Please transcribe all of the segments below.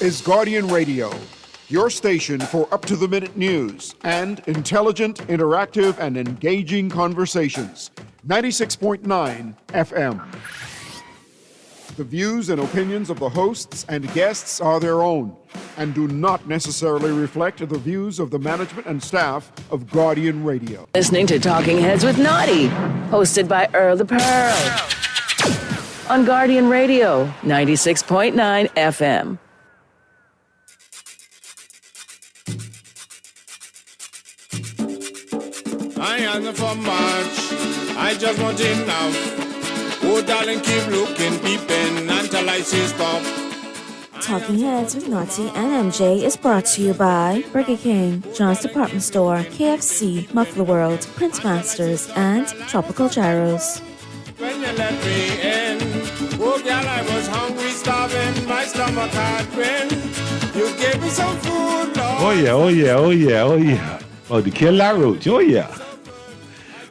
is Guardian Radio, your station for up-to-the-minute news and intelligent, interactive, and engaging conversations. 96.9 FM. The views and opinions of the hosts and guests are their own and do not necessarily reflect the views of the management and staff of Guardian Radio. Listening to Talking Heads with Naughty, hosted by Earl the Pearl. On Guardian Radio, 96.9 FM. I am for much. I just want it now. Oh, darling, keep looking, peeping until I see stop. Talking Heads with Naughty and MJ is brought to you by Burger King, John's Department Store, KFC, Muffler World, Prince Masters, and Tropical Gyros. When you let me in, oh, girl, I was hungry, starving, my stomach had been. You gave me some food, Lord. Oh, yeah, oh, yeah, oh, yeah, oh, yeah. Oh, to kill that roach, oh, yeah.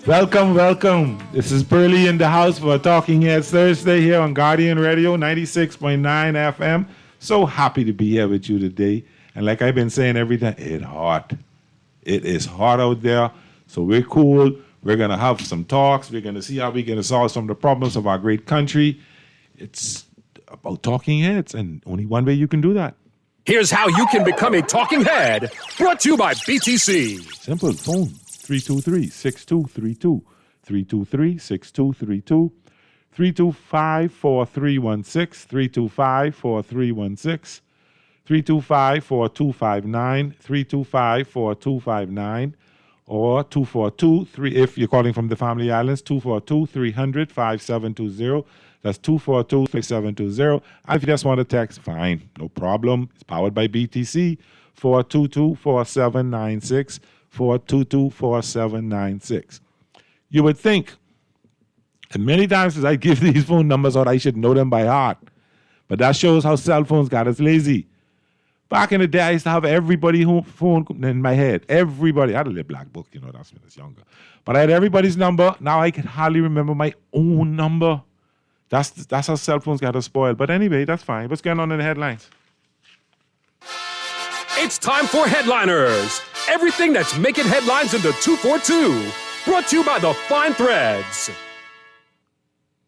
Welcome. This is Pearly in the house for Talking Heads Thursday here on Guardian Radio 96.9 FM. So happy to be here with you today. And like I've been saying every time, it's hot. It is hot out there. So we're cool. We're going to have some talks. We're going to see how we're going to solve some of the problems of our great country. It's about talking heads, and only one way you can do that. Here's how you can become a talking head. Brought to you by BTC. Simple. Phone 323-6232. 323-6232. 325-4316. 325-4316. 325-4259. 325-4259. Or 242-3 if you're calling from the Family Islands, 242-300-5720. That's 242-5720. And if you just want to text, fine, no problem. It's powered by BTC. 422-4796. 422-4796. You would think, and many times as I give these phone numbers out, I should know them by heart. But that shows how cell phones got us lazy. Back in the day, I used to have everybody's phone in my head. Everybody. I had a little black book, that's when I was younger. But I had everybody's number. Now I can hardly remember my own number. That's how cell phones got us spoiled. But anyway, that's fine. What's going on in the headlines? It's time for Headliners. Everything that's making headlines in the 242. Brought to you by the Fine Threads.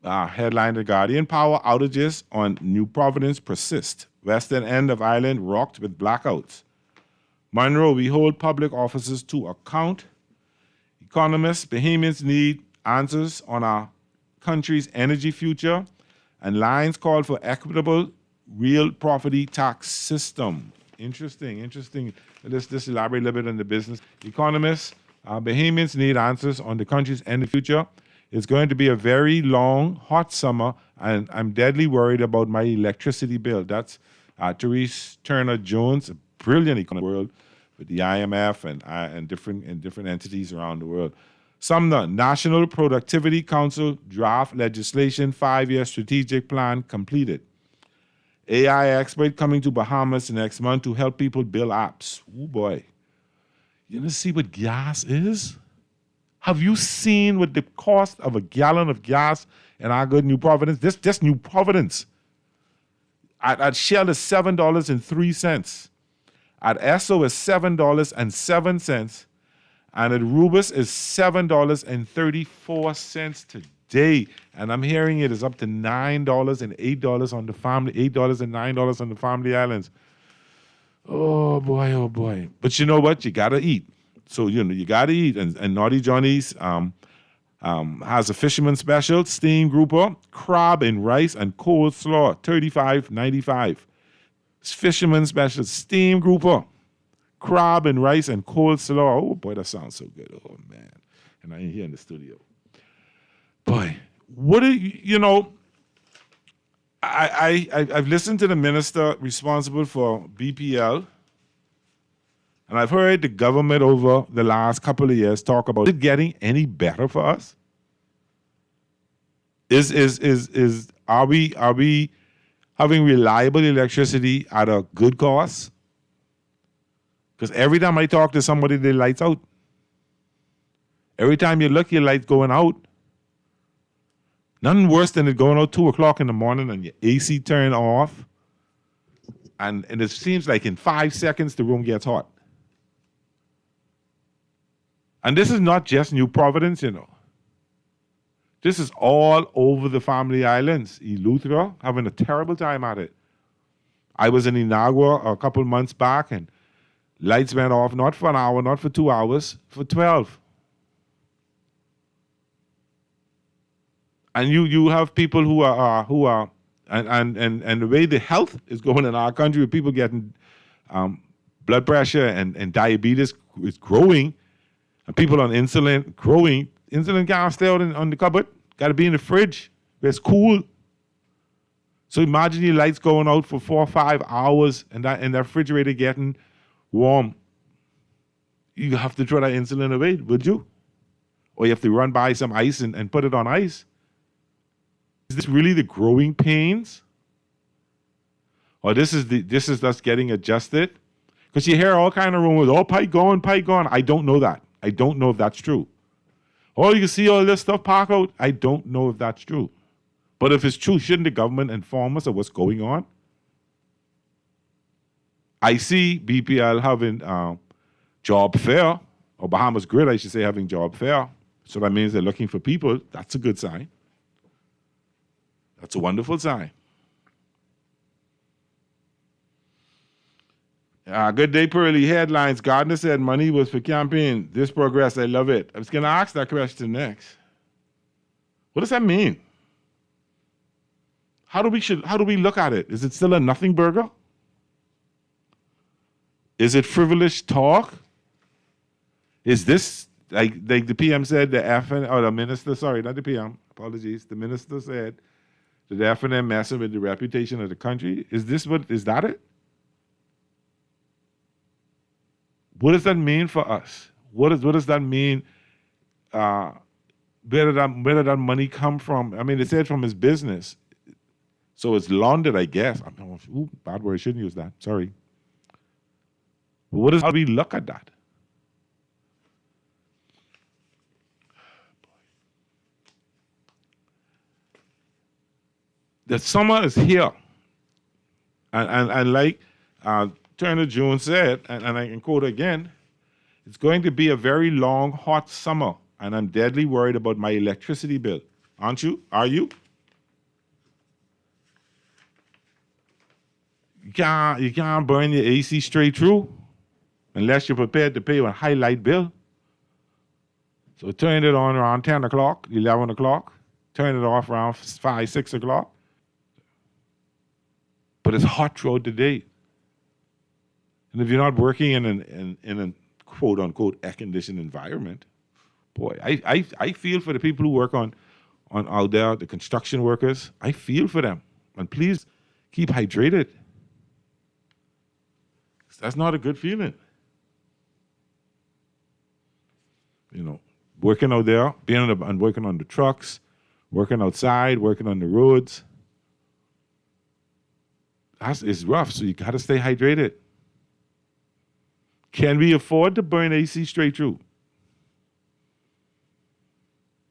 Headline: The Guardian: Power outages on New Providence persist. Western end of island rocked with blackouts. Monroe: We hold public officers to account. Economists: Bahamians need answers on our country's energy future. And Lions called for equitable real property tax system. Interesting. Let's elaborate a little bit on the business. Economists: Bahamians need answers on the country's energy future. It's going to be a very long, hot summer, and I'm deadly worried about my electricity bill. That's Therese Turner Jones, a brilliant economist in the world with the IMF and different entities around the world. Sumner: National Productivity Council draft legislation 5-year strategic plan completed. AI expert coming to Bahamas next month to help people build apps. Oh boy. You want to see what gas is? Have you seen what the cost of a gallon of gas in our good New Providence? This New Providence. At Shell is $7.03. At Esso is $7.07. And at Rubus is $7.34 today. And I'm hearing it is up to $9 and $8 on the family, $8 and $9 on the Family Islands. Oh boy. But you know what? You gotta eat. So, you got to eat. And Naughty Johnny's has a fisherman special, steamed grouper, crab and rice, and coleslaw, $35.95. It's fisherman special, steamed grouper, crab and rice, and coleslaw. Oh, boy, that sounds so good. Oh, man. And I ain't here in the studio. Boy, what do I've listened to the minister responsible for BPL. And I've heard the government over the last couple of years talk about it getting any better for us. Are we having reliable electricity at a good cost? Because every time I talk to somebody, their lights out. Every time you look, your light's going out. Nothing worse than it going out 2 o'clock in the morning and your AC turned off. And it seems like in 5 seconds, the room gets hot. And this is not just New Providence, This is all over the Family Islands. Eleuthera, having a terrible time at it. I was in Inagua a couple months back, and lights went off, not for an hour, not for 2 hours, for 12. And you have people who are and the way the health is going in our country, with people getting blood pressure and diabetes is growing, and people on insulin growing. Insulin can't stay out on the cupboard. Got to be in the fridge where it's cool. So imagine your lights going out for 4 or 5 hours and that refrigerator getting warm. You have to throw that insulin away, would you? Or you have to run by some ice and put it on ice. Is this really the growing pains? Or this is us getting adjusted? Because you hear all kind of rumors, pipe gone. I don't know that. I don't know if that's true. You can see all this stuff park out. I don't know if that's true. But if it's true, shouldn't the government inform us of what's going on? I see BPL having job fair, or Bahamas Grid, I should say, having job fair. So that means they're looking for people. That's a good sign. That's a wonderful sign. Good day, Pearly. Headlines. Gardner said money was for campaign. This progress, I love it. I was going to ask that question next. What does that mean? How do we look at it? Is it still a nothing burger? Is it frivolous talk? Is this, like the PM said, the minister, sorry, not the PM, apologies. The minister said that the FNM messing with the reputation of the country. Is that it? What does that mean for us? What does that mean? Where did that money come from? I mean, they said from his business. So it's laundered, I guess. Bad word, I shouldn't use that. Sorry. But how do we look at that? The summer is here. And like Turner Jones said, and I can quote again, it's going to be a very long, hot summer, and I'm deadly worried about my electricity bill. Aren't you? Are you? You can't burn your AC straight through unless you're prepared to pay a high light bill. So turn it on around 10 o'clock, 11 o'clock. Turn it off around 5, 6 o'clock. But it's hot throughout the day. And if you're not working in a quote-unquote air-conditioned environment, boy, I feel for the people who work on out there, the construction workers. I feel for them. And please keep hydrated. That's not a good feeling. Working out there, and working on the trucks, working outside, working on the roads. It's rough, so you got to stay hydrated. Can we afford to burn AC straight through?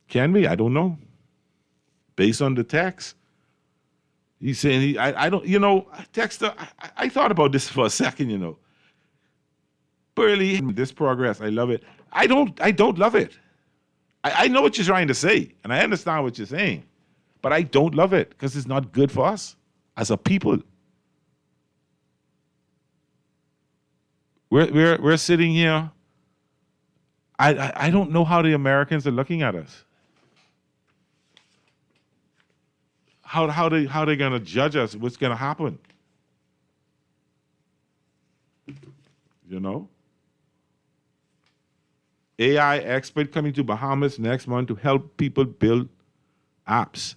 Can we? I don't know. Based on the text. He's saying, I don't, Texter, I thought about this for a second, Burley, this progress, I love it. I don't love it. I know what you're trying to say, and I understand what you're saying, but I don't love it because it's not good for us as a people. We're sitting here. I don't know how the Americans are looking at us. How they gonna judge us? What's gonna happen? AI expert coming to Bahamas next month to help people build apps.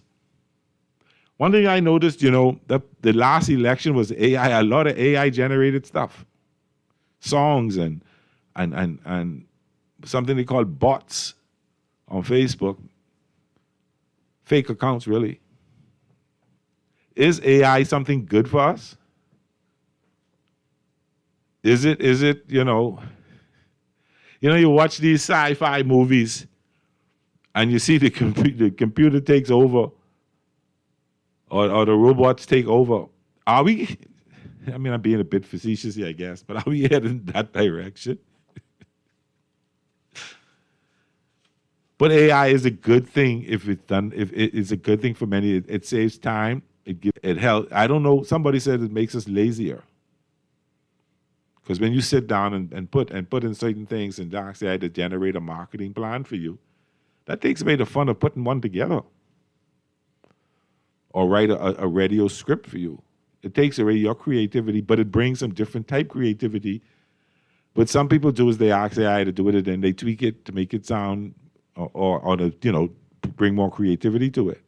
One thing I noticed, that the last election was AI, a lot of AI generated stuff. Songs and something they call bots on Facebook. Fake accounts, really. Is AI something good for us? Is it, you watch these sci-fi movies and you see the computer takes over or the robots take over. Are we I mean, I'm being a bit facetious here, I guess, but are we heading in that direction? But AI is a good thing if it's done. If it is a good thing for many, it saves time. It helps. I don't know. Somebody said it makes us lazier. Because when you sit down and put in certain things and ask AI to generate a marketing plan for you, that takes away the fun of putting one together. Or write a radio script for you. It takes away your creativity, but it brings some different type creativity. What some people do is they ask AI to do it, and then they tweak it to make it sound or to bring more creativity to it.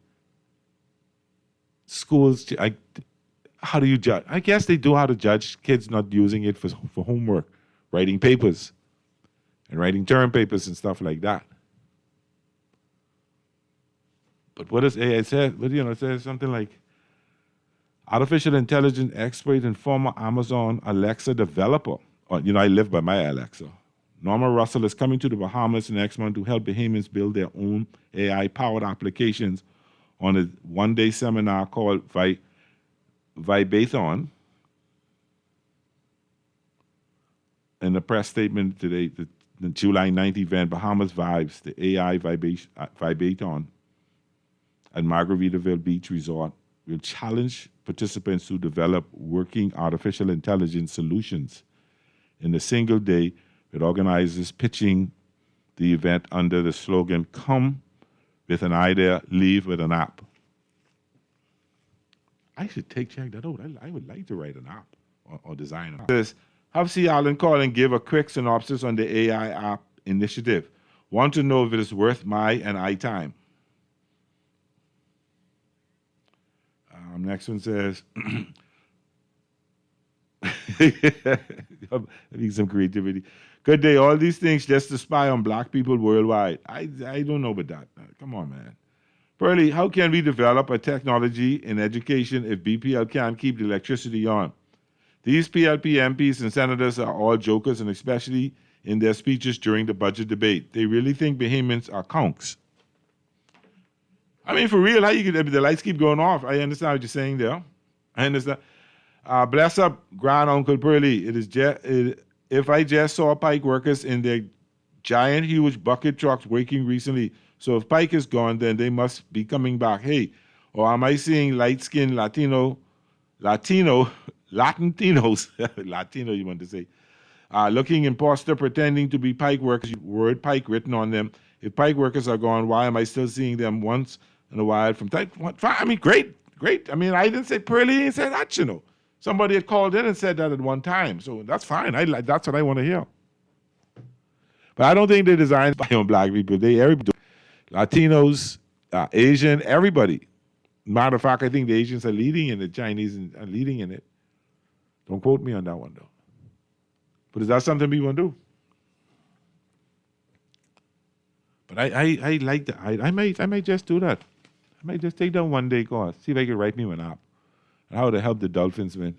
Schools, how do you judge? I guess they do how to judge kids not using it for homework, writing papers, and writing term papers and stuff like that. But what does AI say? It says something like, artificial intelligence expert and former Amazon Alexa developer. I live by my Alexa. Norma Russell is coming to the Bahamas next month to help Bahamians build their own AI-powered applications on a one-day seminar called Vibathon. In the press statement today, the July 9th event, Bahamas Vibes, the AI Vibathon at Margaritaville Beach Resort, will challenge participants to develop working artificial intelligence solutions in a single day, with organizers pitching the event under the slogan, "Come with an idea, leave with an app." I should check that out. I would like to write an app or design an app. It says, have C. Allen call and give a quick synopsis on the AI app initiative. Want to know if it is worth my and I time. Next one says, having some creativity. Good day. All these things just to spy on black people worldwide. I don't know about that. Come on, man. Pearlie, how can we develop a technology in education if BPL can't keep the electricity on? These PLP MPs and senators are all jokers, and especially in their speeches during the budget debate. They really think Bahamians are conks. I mean, for real, how you get the lights keep going off? I understand what you're saying there. I understand. Bless up, Grand Uncle Pearlie. If I just saw Pike workers in their giant, huge bucket trucks working recently. So if Pike is gone, then they must be coming back. Hey, or am I seeing light-skinned Latino, Latino, you want to say, looking imposter pretending to be Pike workers, word Pike written on them. If Pike workers are gone, why am I still seeing them once in a while from time? I mean, great. I mean, I didn't say Pearlie, he said that, Somebody had called in and said that at one time, so that's fine. That's what I want to hear. But I don't think they're designed by black people. Everybody, Latinos, Asian, everybody. Matter of fact, I think the Asians are leading in it. Chinese are leading in it. Don't quote me on that one, though. But is that something we want to do? But I like that. I might just do that. I might just take that one day course. See if I can write me one app. How to help the Dolphins win.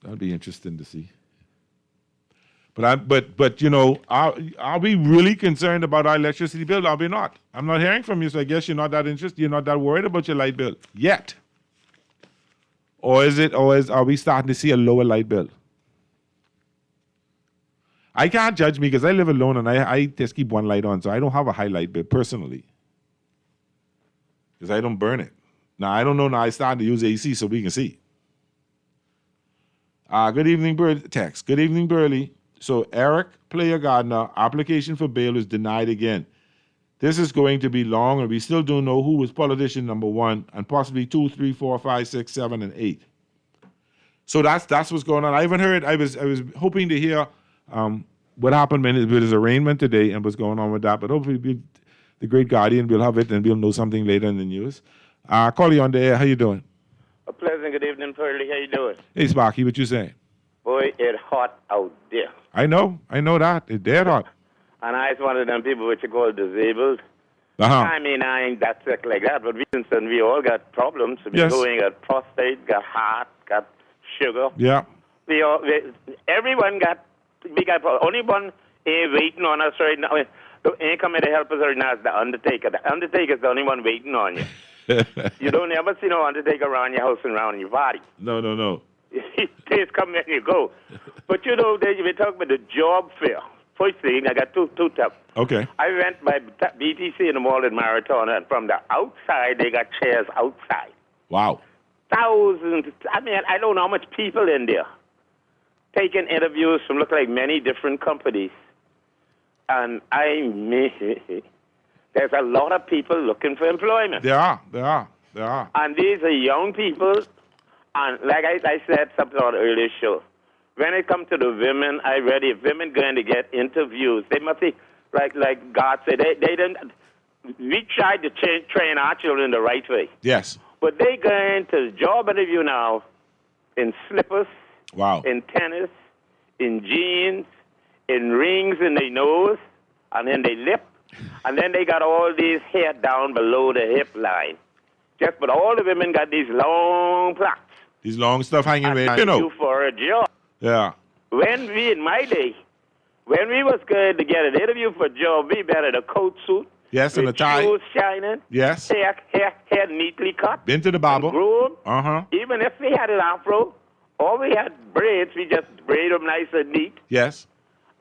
That'd be interesting to see. But are we really concerned about our electricity bill? Are we not? I'm not hearing from you, so I guess you're not that interested. You're not that worried about your light bill yet. Or are we starting to see a lower light bill? I can't judge me because I live alone and I just keep one light on, so I don't have a high light bill personally. Because I don't burn it. Now, I don't know. Now, I started to use AC so we can see. Good evening, text. Good evening, Burley. So, Eric Player Gardner, application for bail is denied again. This is going to be long, and we still don't know who was politician number 1, and possibly 2, 3, 4, 5, 6, 7, and 8. So that's what's going on. I haven't heard. I was hoping to hear what happened with his arraignment today and what's going on with that. But hopefully, the Great Guardian will have it, and we'll know something later in the news. Call you on the air. How you doing? A pleasant good evening, Pearlie. How you doing? Hey, Sparky, what you saying? Boy, it's hot out there. I know that. It's dead hot. And I was one of them people which are called disabled. I mean, I ain't that sick like that, but we all got problems. Yes. Got prostate, got heart, got sugar. Yeah. Everyone got problems. Only one waiting on us right now. Ain't coming to help us right now is the Undertaker. The Undertaker's the only one waiting on you. You don't ever see no undertaker around your house and around your body. No. Days come and you go. But you know, they talk about the job fair. First thing, I got two tabs. Okay. I went by BTC in the mall in Marathon, and from the outside, they got chairs outside. Wow. Thousands. I mean, I don't know how much people in there taking interviews from look like many different companies. And there's a lot of people looking for employment. There are. And these are young people. And like I said something on the earlier show, when it comes to the women, I read if women going to get interviews, they must be, like God said, they didn't, we tried to train our children the right way. Yes. But they going to job interview now in slippers, wow, in tennis, in jeans, in rings in their nose, and in their lip, and then they got all these hair down below the hip line. But all the women got these long plaques. These long stuff hanging away, you for a job. Yeah. When we, in my day, when we was going to get an interview for a job, we better a coat suit. Yes, and a tie. Shoes shining. Yes. Hair neatly cut. Been to the barber. Groomed. Uh-huh. Even if we had an afro, or we had braids, we just braid them nice and neat. Yes.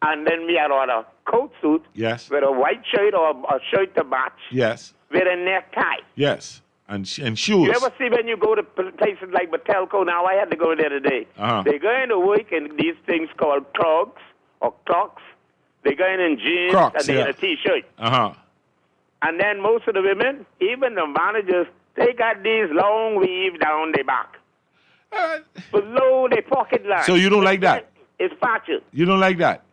And then we had on a coat suit. Yes. With a white shirt or a shirt to match. Yes. With a necktie. Yes. And shoes. You ever see when you go to places like Batelco? Now, I had to go there today. Uh-huh. They go into work in these things called clogs or clocks. They go in jeans Crocs, and they in a T-shirt. Uh-huh. And then most of the women, even the managers, they got these long weave down their back. Below their pocket line. So you don't like that? It's fashion. You don't like that?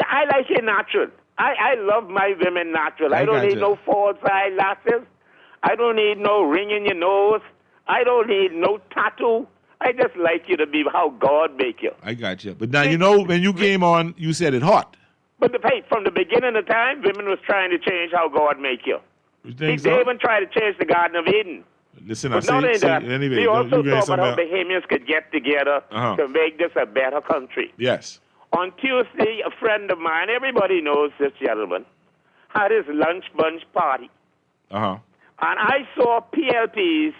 I like it natural. I love my women natural. I don't need no false eyelashes. I don't need no ring in your nose. I don't need no tattoo. I just like you to be how God make you. I got you. But now, you know, when you came on, you said it hot. But from the beginning of time, women was trying to change how God make you. They even tried to change the Garden of Eden. Listen, but not only that, anyway, we also talk about how Bahamians could get together to make this a better country. Yes. On Tuesday, a friend of mine, everybody knows this gentleman, had his lunch bunch party. Uh-huh. And I saw PLPs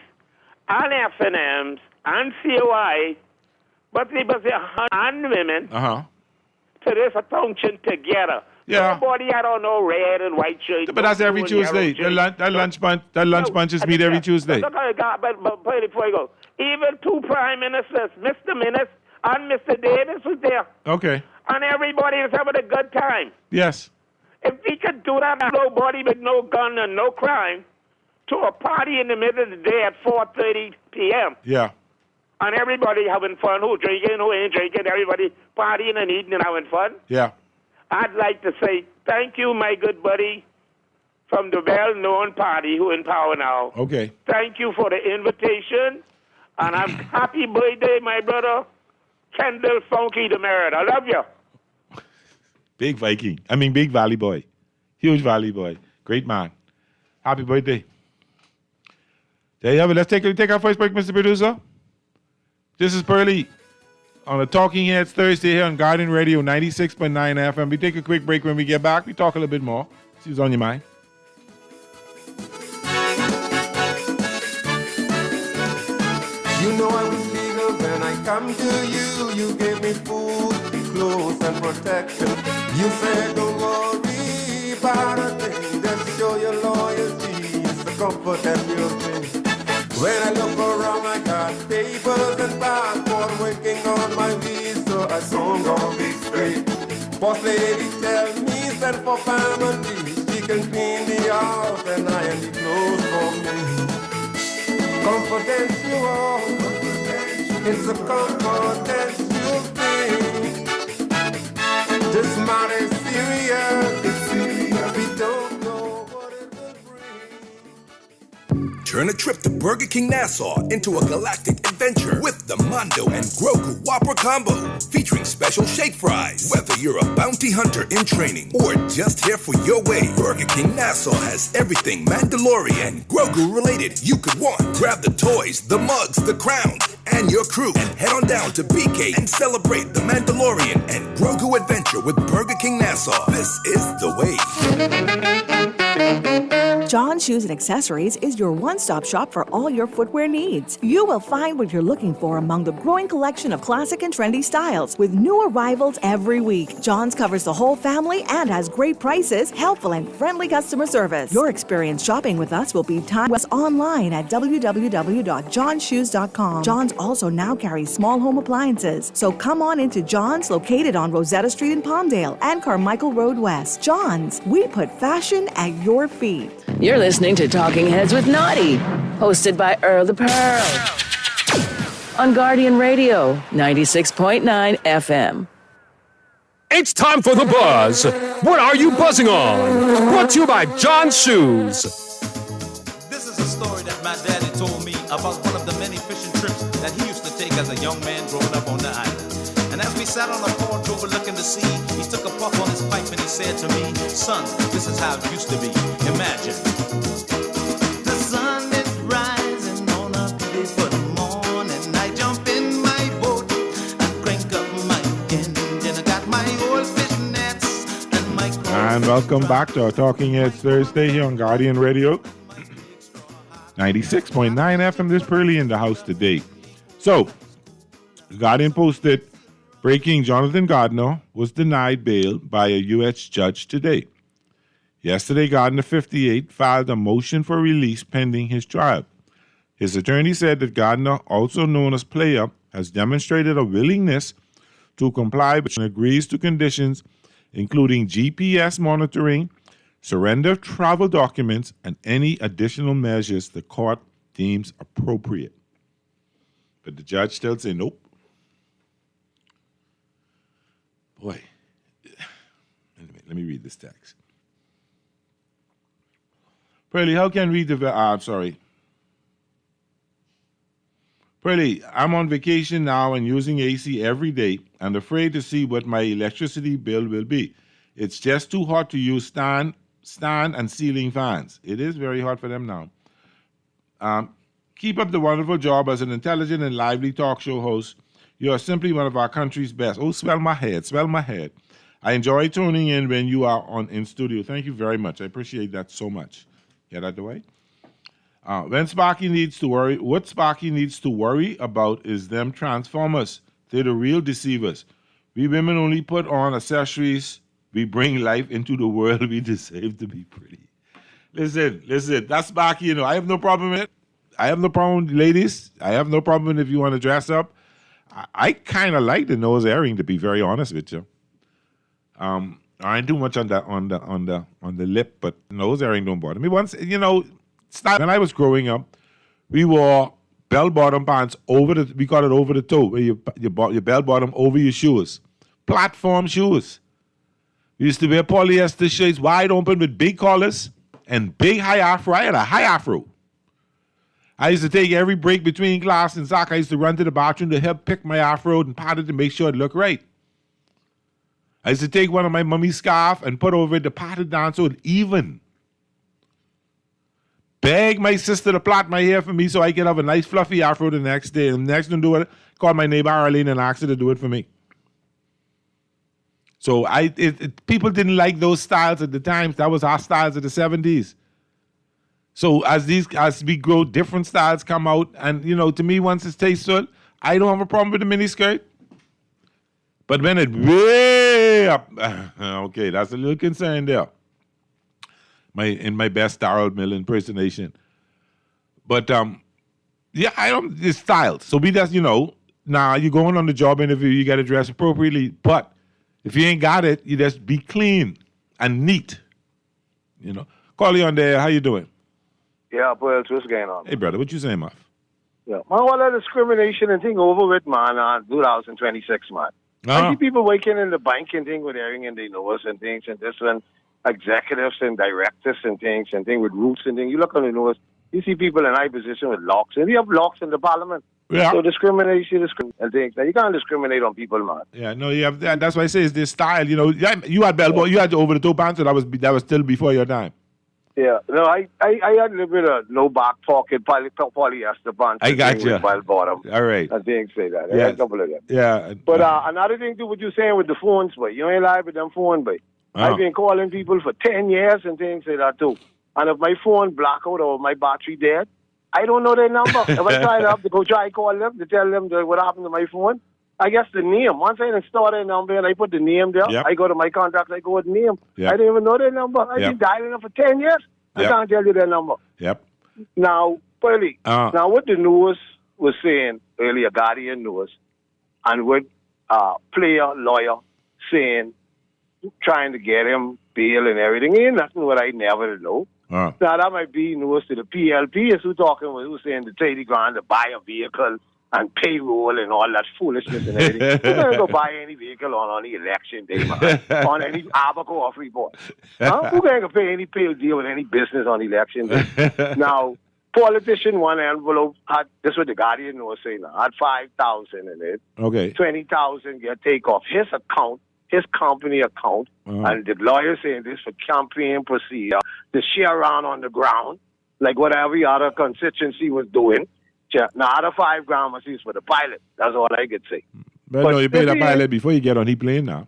and F&Ms and COI, but there was 100 women to this function together. Yeah. Nobody had on no red and white shirt. But that's every Tuesday. That lunch bunches meet every Tuesday. But before you go, even two prime ministers, Mr. Minnis and Mr. Davis was there. Okay. And everybody was having a good time. Yes. If we could do that, nobody with no gun and no crime, to a party in the middle of the day at 4:30 p.m. Yeah. And everybody having fun, who drinking, who ain't drinking, everybody partying and eating and having fun. Yeah. I'd like to say thank you, my good buddy, from the well-known party who in power now. Okay. Thank you for the invitation, and I'm happy birthday, my brother, Kendall Funky DeMerit. I love you. Big Viking. Big Valley boy. Huge Valley boy. Great man. Happy birthday. There you have it. Let's take our first break, Mr. Producer. This is Pearly on the Talking Heads Thursday here on Garden Radio 96.9 FM. We take a quick break. When we get back, we talk a little bit more. See what's on your mind. You know I was legal when I come to you. You gave me food, clothes, and protection. You said don't worry about a thing. Just show your loyalty. It's the comfort that we'll bring. When I look around, I got papers and passport working on my visa. I soon gonna be straight. Boss lady tell me send for family. She can clean the house and iron the clothes for me. Confidential, it's a confidential thing. This matter is serious, it's serious. We don't know what it will bring. Turn a trip to Burger King Nassau into a galactic adventure. adventure with the Mondo and Grogu Whopper Combo, featuring special shake fries. Whether you're a bounty hunter in training or just here for your way, Burger King Nassau has everything Mandalorian and Grogu related you could want. Grab the toys, the mugs, the crowns, and your crew, and head on down to BK and celebrate the Mandalorian and Grogu adventure with Burger King Nassau. This is the way. John Shoes and Accessories is your one-stop shop for all your footwear needs. You will find what you're looking for among the growing collection of classic and trendy styles with new arrivals every week. John's covers the whole family and has great prices, helpful and friendly customer service. Your experience shopping with us will be timeless online at www.johnshoes.com. John's also now carries small home appliances, so come on into John's, located on Rosetta Street in Palmdale and Carmichael Road West. John's, we put fashion at your feet. You're listening to Talking Heads with Naughty, hosted by Earl the Pearl. On Guardian Radio, 96.9 FM. It's time for the buzz. What are you buzzing on? Brought to you by John Shoes. This is a story that my daddy told me about one of the many fishing trips that he used to take as a young man growing up on the island. And as we sat on the porch overlooking the sea, he took a puff on his pipe and he said to me, "Son, this is how it used to be. Imagine. The sun is rising on a beautiful morning. I jump in my boat and crank up my engine. I got my old fish nets and my..." And welcome back to our Talking Heads Thursday here on Guardian Radio. 96.9 FM, this Pearly in the house today. So, the Guardian posted, breaking: Jonathan Gardner was denied bail by a U.S. judge today. Yesterday, Gardner, 58, filed a motion for release pending his trial. His attorney said that Gardner, also known as Player, has demonstrated a willingness to comply and agrees to conditions including GPS monitoring, surrender of travel documents, and any additional measures the court deems appropriate. But the judge still said nope. Boy, let me read this text. Pearly, how can we I'm sorry. Pearly, I'm on vacation now and using AC every day and afraid to see what my electricity bill will be. It's just too hot to use stand and ceiling fans. It is very hot for them now. Keep up the wonderful job as an intelligent and lively talk show host. You are simply one of our country's best. Oh, swell my head. I enjoy tuning in when you are in studio. Thank you very much. I appreciate that so much. Get out the way. What Sparky needs to worry about is them transformers. They're the real deceivers. We women only put on accessories. We bring life into the world we deserve to be pretty. Listen, that's Sparky, you know. I have no problem with it. I have no problem, ladies. I have no problem if you want to dress up. I kind of like the nose airing, to be very honest with you. I ain't too much on the lip, but nose airing don't bother me. Once, you know, when I was growing up, we wore bell-bottom pants we call it over the toe, where your bell-bottom over your shoes. Platform shoes. We used to wear polyester shirts wide open with big collars and big high afro. I had a high afro. I used to take every break between class and soccer. I used to run to the bathroom to help pick my afro and pat it to make sure it looked right. I used to take one of my mummy's scarf and put over it to pat it down so it even. Beg my sister to plait my hair for me so I could have a nice fluffy afro the next day. And the next one to do it, call my neighbor Arlene and ask her to do it for me. So people didn't like those styles at the time. That was our styles of the 70s. So as we grow, different styles come out, and you know, to me, once it's tasteful, I don't have a problem with the miniskirt. But when it way up, okay, that's a little concern there. In my best Darryl Mill impersonation. But yeah, it's styles. So we just, you know, now you're going on the job interview, you got to dress appropriately. But if you ain't got it, you just be clean and neat. You know, call you on there. How you doing? Yeah, boy, what's going on? Hey, brother, what you saying, Muff? Yeah, man, all that discrimination and thing over with, man, 2026, man. I see people working in the bank and thing with earring in their nose and things and this and executives and directors and things with roots and things. You look on the nose, you see people in high position with locks. And they have locks in the parliament. Yeah. So discrimination and things. Now, you can't discriminate on people, man. Yeah, no, you have. That's why I say it's this style. You know, you had bell you had over the toe pants, so that was still before your time. Yeah, no, I had a little bit of no back pocket polyester pants. I got you. Bell bottom. All right. I think say that. Yeah. A couple of them. Yeah. But another thing too, what you saying with the phones, but you ain't lie with them phone, but I've been calling people for 10 years and things like that too. And if my phone black out or my battery dead, I don't know their number. If I try to go try call them to tell them what happened to my phone, I guess the name. Once I install their number and I put the name there, I go to my contacts, I go with the name. I didn't even know their number. I've been dialing them for 10 years. I can't tell you their number. Yep. Now, Pearly, now what the news was saying earlier, Guardian News, and what player, lawyer saying, trying to get him bail and everything, ain't nothing what I never know. Now, that might be news to the PLP, is who saying the 30 grand to buy a vehicle and payroll and all that foolishness and everything. Who's going to go buy any vehicle on the election day, man? On any Abaco or Freeport? Who's going to pay any pay deal with any business on election day? Now, politician, one envelope, this is what the Guardian was saying, had 5,000 in it. Okay. 20,000 get take off his account, his company account, and the lawyer saying this for campaign procedure, to share around on the ground, like what every other constituency was doing. Now, other 5 grand is for the pilot. That's all I could say. But no, you pay the pilot before you get on the plane now.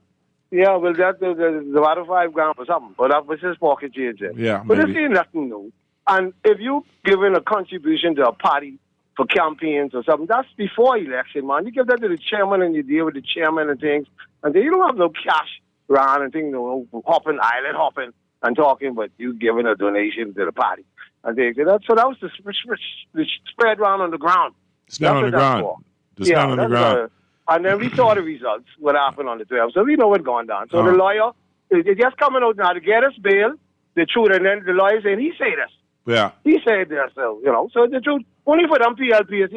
Yeah, well, that's the other 5 grand for something. But that was his pocket change. Yeah, but this ain't nothing new. And if you giving a contribution to a party for campaigns or something, that's before election, man. You give that to the chairman and you deal with the chairman and things. And then you don't have no cash around and things, island hopping and talking, but you giving a donation to the party. And they so that was the spread around on the ground. Spread on the ground. The spread on the ground. And then we saw the results, what happened on the 12th. So we know what's going down. So the lawyer, they're just coming out now to get us bail, the truth, and then the lawyer saying, he said this. Yeah. He said this, so, so the truth, only for them PLPs,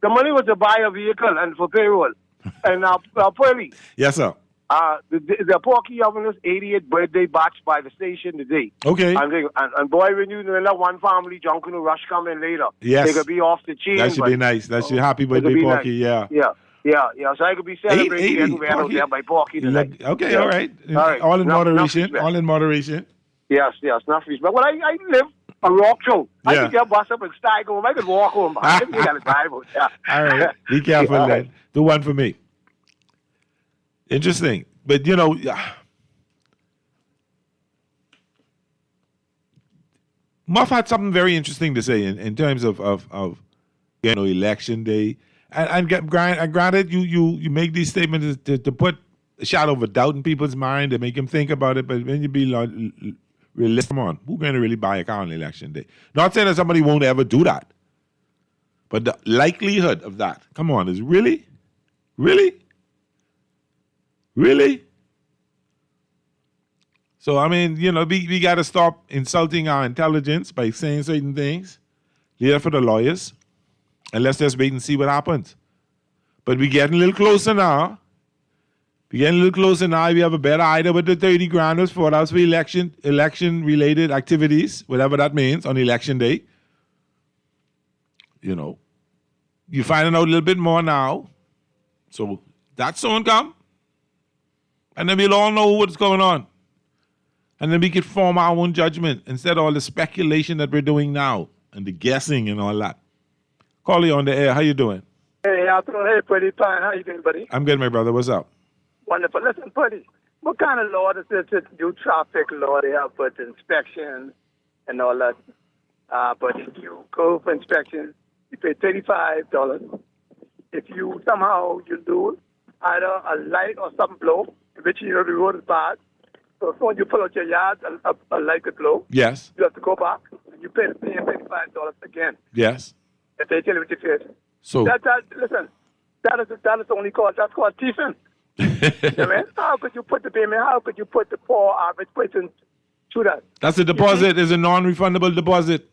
the money was to buy a vehicle and for payroll. And now, Pearly. Yes, sir. The Porky Governor's 88th birthday batch by the station today. Okay. And boy, when you know that one family junkie who rush coming later, yes, they could be off the chain. That should be nice. That should happy birthday, Porky. Nice. Yeah. So I could be celebrating out there by Porky tonight. Okay, all right. All in moderation. All in moderation. Yes, enough respect. Well, I live a rock show. I could just bust up and stag home. I could walk home. I didn't got a drive home. All right. Be careful then. Do one for me. Interesting. But, Muff had something very interesting to say in terms of election day. And granted, you make these statements to put a shadow of a doubt in people's mind, to make them think about it. But when you be realistic, come on, who's going to really buy a car on election day? Not saying that somebody won't ever do that. But the likelihood of that, come on, is really? So, I mean, we got to stop insulting our intelligence by saying certain things. Leave it for the lawyers. And let's just wait and see what happens. But we're getting a little closer now. We have a better idea what the 30 grand was for. That was for election-related activities, whatever that means, on election day. You're finding out a little bit more now. So that's soon come. And then we'll all know what's going on. And then we can form our own judgment instead of all the speculation that we're doing now and the guessing and all that. Call you on the air. How you doing? Hey, afternoon. Hey, pretty fine. How you doing, buddy? I'm good, my brother. What's up? Wonderful. Listen, buddy, what kind of law does this do? Traffic law? They have but inspections and all that. But if you go for inspections, you pay $35. If you somehow you do either a light or something blow, which the road is bad. So when you pull out your yard, a light could blow. Yes. You have to go back and you pay the same $35 again. Yes. If they tell you what you paid. So listen, that is only called thieving. I mean, how could you put the payment? How could you put the poor average person through that? That's a deposit. It's a non-refundable deposit.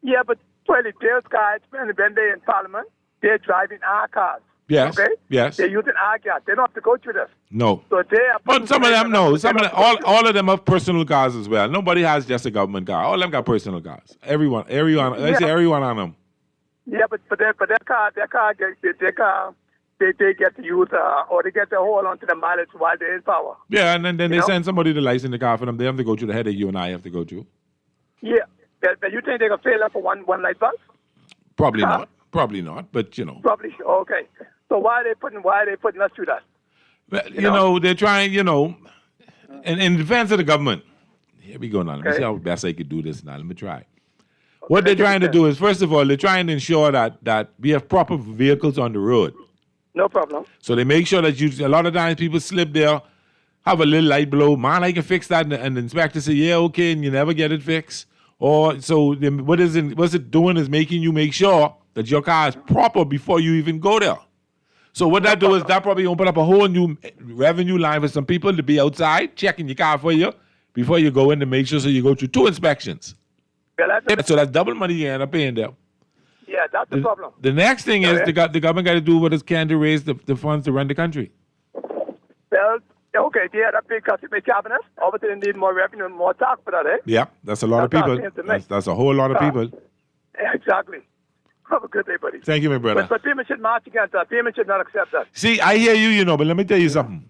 Yeah, but probably those guys, when they're in Parliament, they're driving our cars. Yes. Okay. Yes. They're using our gas. They don't have to go through this. No. So they are. But some of them no. All of them have personal cars as well. Nobody has just a government car. All of them got personal cars. Everyone on them. Yeah, but their car they get to use or they get to hold on to the mileage while they're in power. Yeah, and then they send somebody to license the car for them. They have to go through the headache you and I have to go through. Yeah, but you think they can fail up for one light bulb? Probably not. Probably not. But Probably. Okay. So why are they putting us through that? Well, you know, they're trying. In defense of the government. Here we go now. Let me see how best I could do this now. Let me try. What they're trying to do is, first of all, they're trying to ensure that we have proper vehicles on the road. No problem. So they make sure that a lot of times people slip there, have a little light blow. Man, I can fix that. And the inspector say, yeah, okay, and you never get it fixed. Or so what's it doing is making you make sure that your car is proper before you even go there. So what that do is that probably open up a whole new revenue line for some people to be outside checking your car for you before you go in to make sure so you go through 2 inspections. So that's double money you end up paying there. Yeah, that's the problem. The next thing is the government got to do what it can to raise the funds to run the country. Well, okay, yeah, that big customer cabinet. Obviously, they need more revenue and more tax for that, eh? Yeah, that's a lot of people. That's a whole lot of people. Exactly. Have a good day, buddy. Thank you, my brother. But people should march against that. People should not accept that. See, I hear you, but let me tell you something.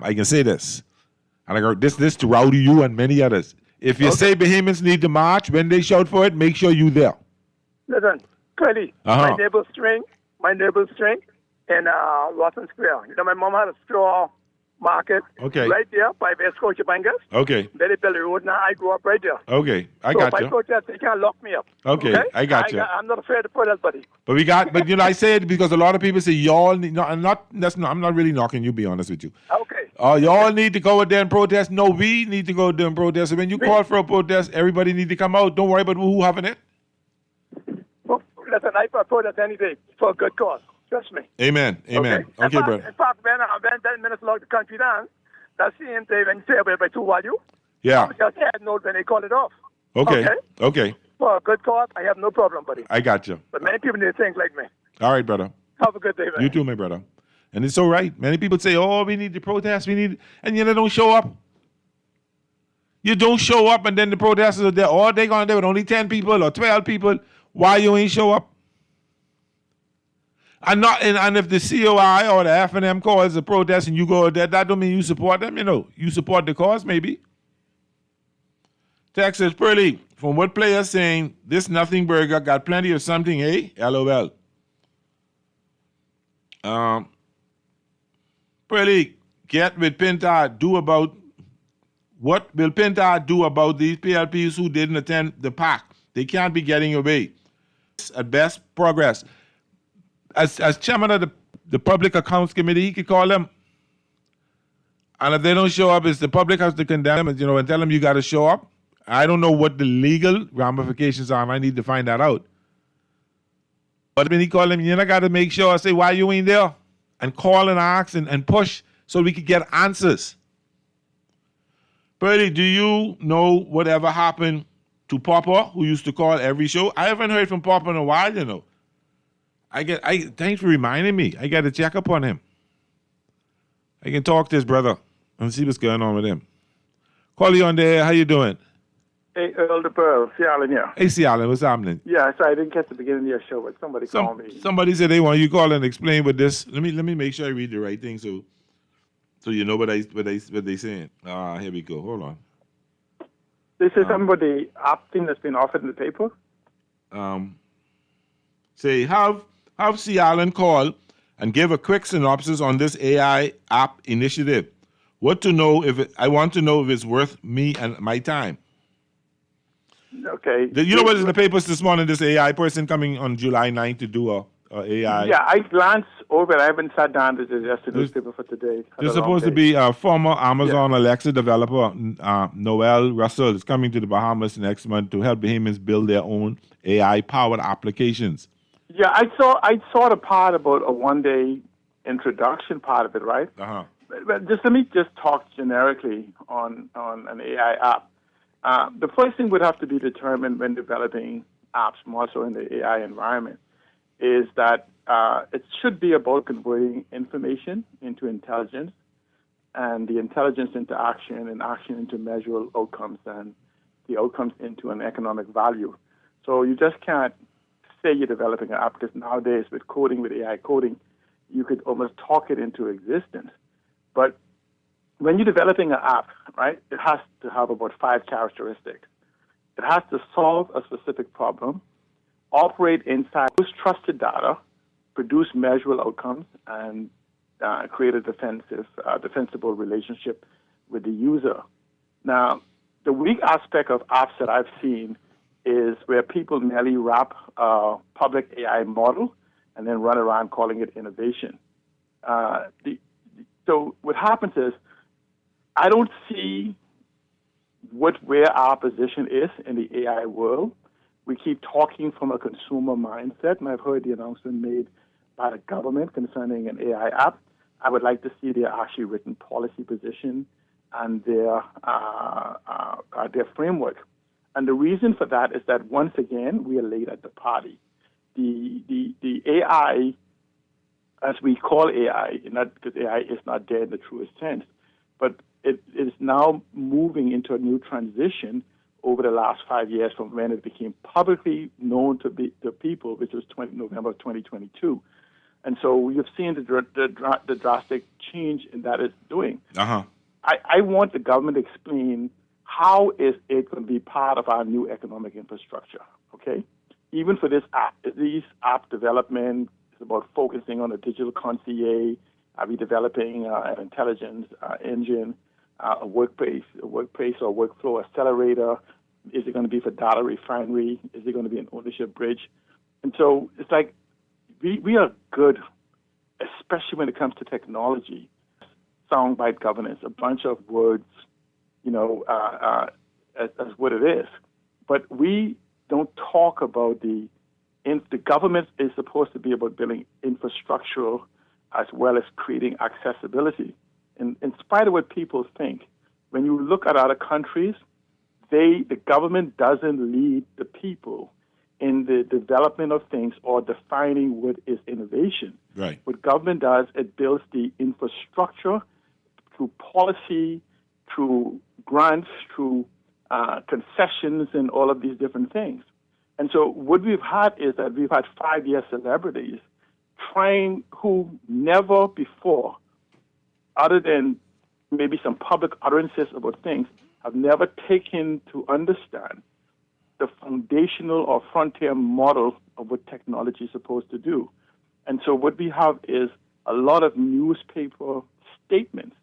I can say this. And I go, this to Rowdy, you and many others. If you say Bahamians need to march, when they shout for it, make sure you there. Listen, Clearly, my neighbor's string in Lawson Square. My mom had a straw market right there by West Scotia Bangers. Okay. They built a road now. I grew up right there. Okay, I got you. So if I protest, they can't lock me up. Okay, I got you. I'm not afraid to protest, buddy. But I say it because a lot of people say y'all need. No, I'm not really knocking you. Be honest with you. Okay. Y'all need to go out there and protest. No, we need to go out there and protest. So when you call for a protest, everybody need to come out. Don't worry about who having it. Well, listen, I protest any day for a good cause. Trust me. Amen. Okay, brother. In fact, when that minister locked the country down, that same day when you say about by 2 value, yeah. I just had note when they call it off. Okay. For a good cause, I have no problem, buddy. I got you. But many people need things like me. All right, brother. Have a good day, man. You too, my brother. And it's all right. Many people say, we need to protest, and they don't show up. You don't show up, and then the protesters are there all day going there with only 10 people or 12 people. Why you ain't show up? And if the COI or the F&M calls a protest and you go there, that don't mean you support them, You support the cause, maybe. Texas Pearly, from what players saying, this nothing burger got plenty of something, eh? LOL. Pearly, get with Pintard, what will Pintard do about these PLPs who didn't attend the PAC? They can't be getting away. At best, progress. As chairman of the Public Accounts Committee, he could call them. And if they don't show up, the public has to condemn them, and tell them you got to show up. I don't know what the legal ramifications are, and I need to find that out. But when he called them, got to make sure, say, why you ain't there? And call and ask and push so we could get answers. Purdy, do you know whatever happened to Papa, who used to call every show? I haven't heard from Papa in a while, thanks for reminding me. I got to check up on him. I can talk to his brother and see what's going on with him. Call you on there. How you doing? Hey, Earl the Pearl, C. Allen here. Hey, C. Allen, what's happening? Yeah, sorry, I didn't catch the beginning of your show, but somebody called me. Somebody said they want you to call and explain what this. Let me make sure I read the right thing so you know what they saying. Here we go. Hold on. This is somebody app thing that's been offered in the paper. Say have C. Allen call and give a quick synopsis on this AI app initiative. I want to know if it's worth me and my time. Okay. You know what's in the papers this morning? This AI person coming on July 9th to do a AI. Yeah, I glanced over it. I haven't sat down to digest the newspaper for today. There's supposed to be a former Amazon Alexa developer, Noel Russell, is coming to the Bahamas next month to help Bahamians build their own AI-powered applications. Yeah, I saw the part about a one-day introduction part of it, right? But let me talk generically on an AI app. The first thing would have to be determined when developing apps, more so in the AI environment, is that it should be about converting information into intelligence, and the intelligence into action, and action into measurable outcomes, and the outcomes into an economic value. So you just can't say you're developing an app, because nowadays with coding, with AI coding, you could almost talk it into existence. But when you're developing an app, right, it has to have about 5 characteristics. It has to solve a specific problem, operate inside trusted data, produce measurable outcomes, and create a defensible relationship with the user. Now, the weak aspect of apps that I've seen is where people merely wrap a public AI model and then run around calling it innovation. So what happens is, I don't see where our position is in the AI world. We keep talking from a consumer mindset, and I've heard the announcement made by the government concerning an AI app. I would like to see their actually written policy position and their framework. And the reason for that is that, once again, we are late at the party. The AI, as we call AI, not because AI is not there in the truest sense, but it is now moving into a new transition over the last 5 years from when it became publicly known to the people, which was November of 2022. And so you've seen the drastic change in that it's doing. Uh-huh. I want the government to explain how is it going to be part of our new economic infrastructure, okay? Even for these app development, it's about focusing on a digital concierge. Are we developing an intelligence engine, a workplace or workflow accelerator? Is it going to be for data refinery? Is it going to be an ownership bridge? And so it's like we are good, especially when it comes to technology. Soundbite governance, a bunch of words, as what it is. But we don't talk about the government is supposed to be about building infrastructural as well as creating accessibility. In spite of what people think, when you look at other countries, the government doesn't lead the people in the development of things or defining what is innovation. Right. What government does, it builds the infrastructure through policy, through grants, through concessions, and all of these different things. And so what we've had is that we've had 5-year celebrities who never before, other than maybe some public utterances about things, have never taken to understand the foundational or frontier model of what technology is supposed to do. And so what we have is a lot of newspaper statements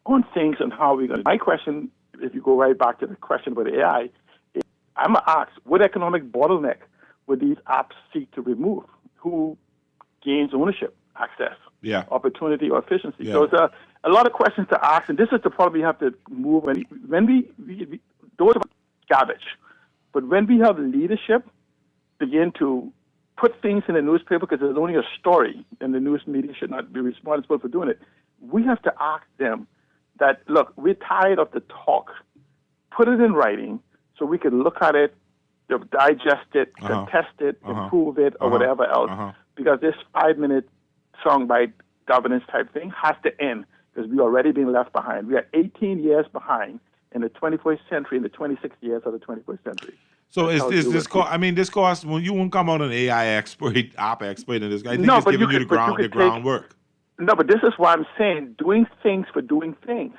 on things and how we're going to. My question, if you go right back to the question about AI, is I'm going to ask, what economic bottleneck would these apps seek to remove? Who gains ownership, access, opportunity, or efficiency? Yeah. So it's a lot of questions to ask, and this is the part we have to move. When we those are garbage. But when we have leadership begin to put things in the newspaper, because there's only a story, and the news media should not be responsible for doing it, we have to ask them that, look, we're tired of the talk. Put it in writing so we can look at it, digest it, test it, improve it, or whatever else. Because this 5-minute soundbite governance type thing has to end, because we're already being left behind. We are 18 years behind in the 21st century, in the 26 years of the 21st century. So is this course, well, you won't come out an AI expert, app expert in this guy. I think No, it's but giving you the could groundwork. No, but this is why I'm saying doing things for doing things.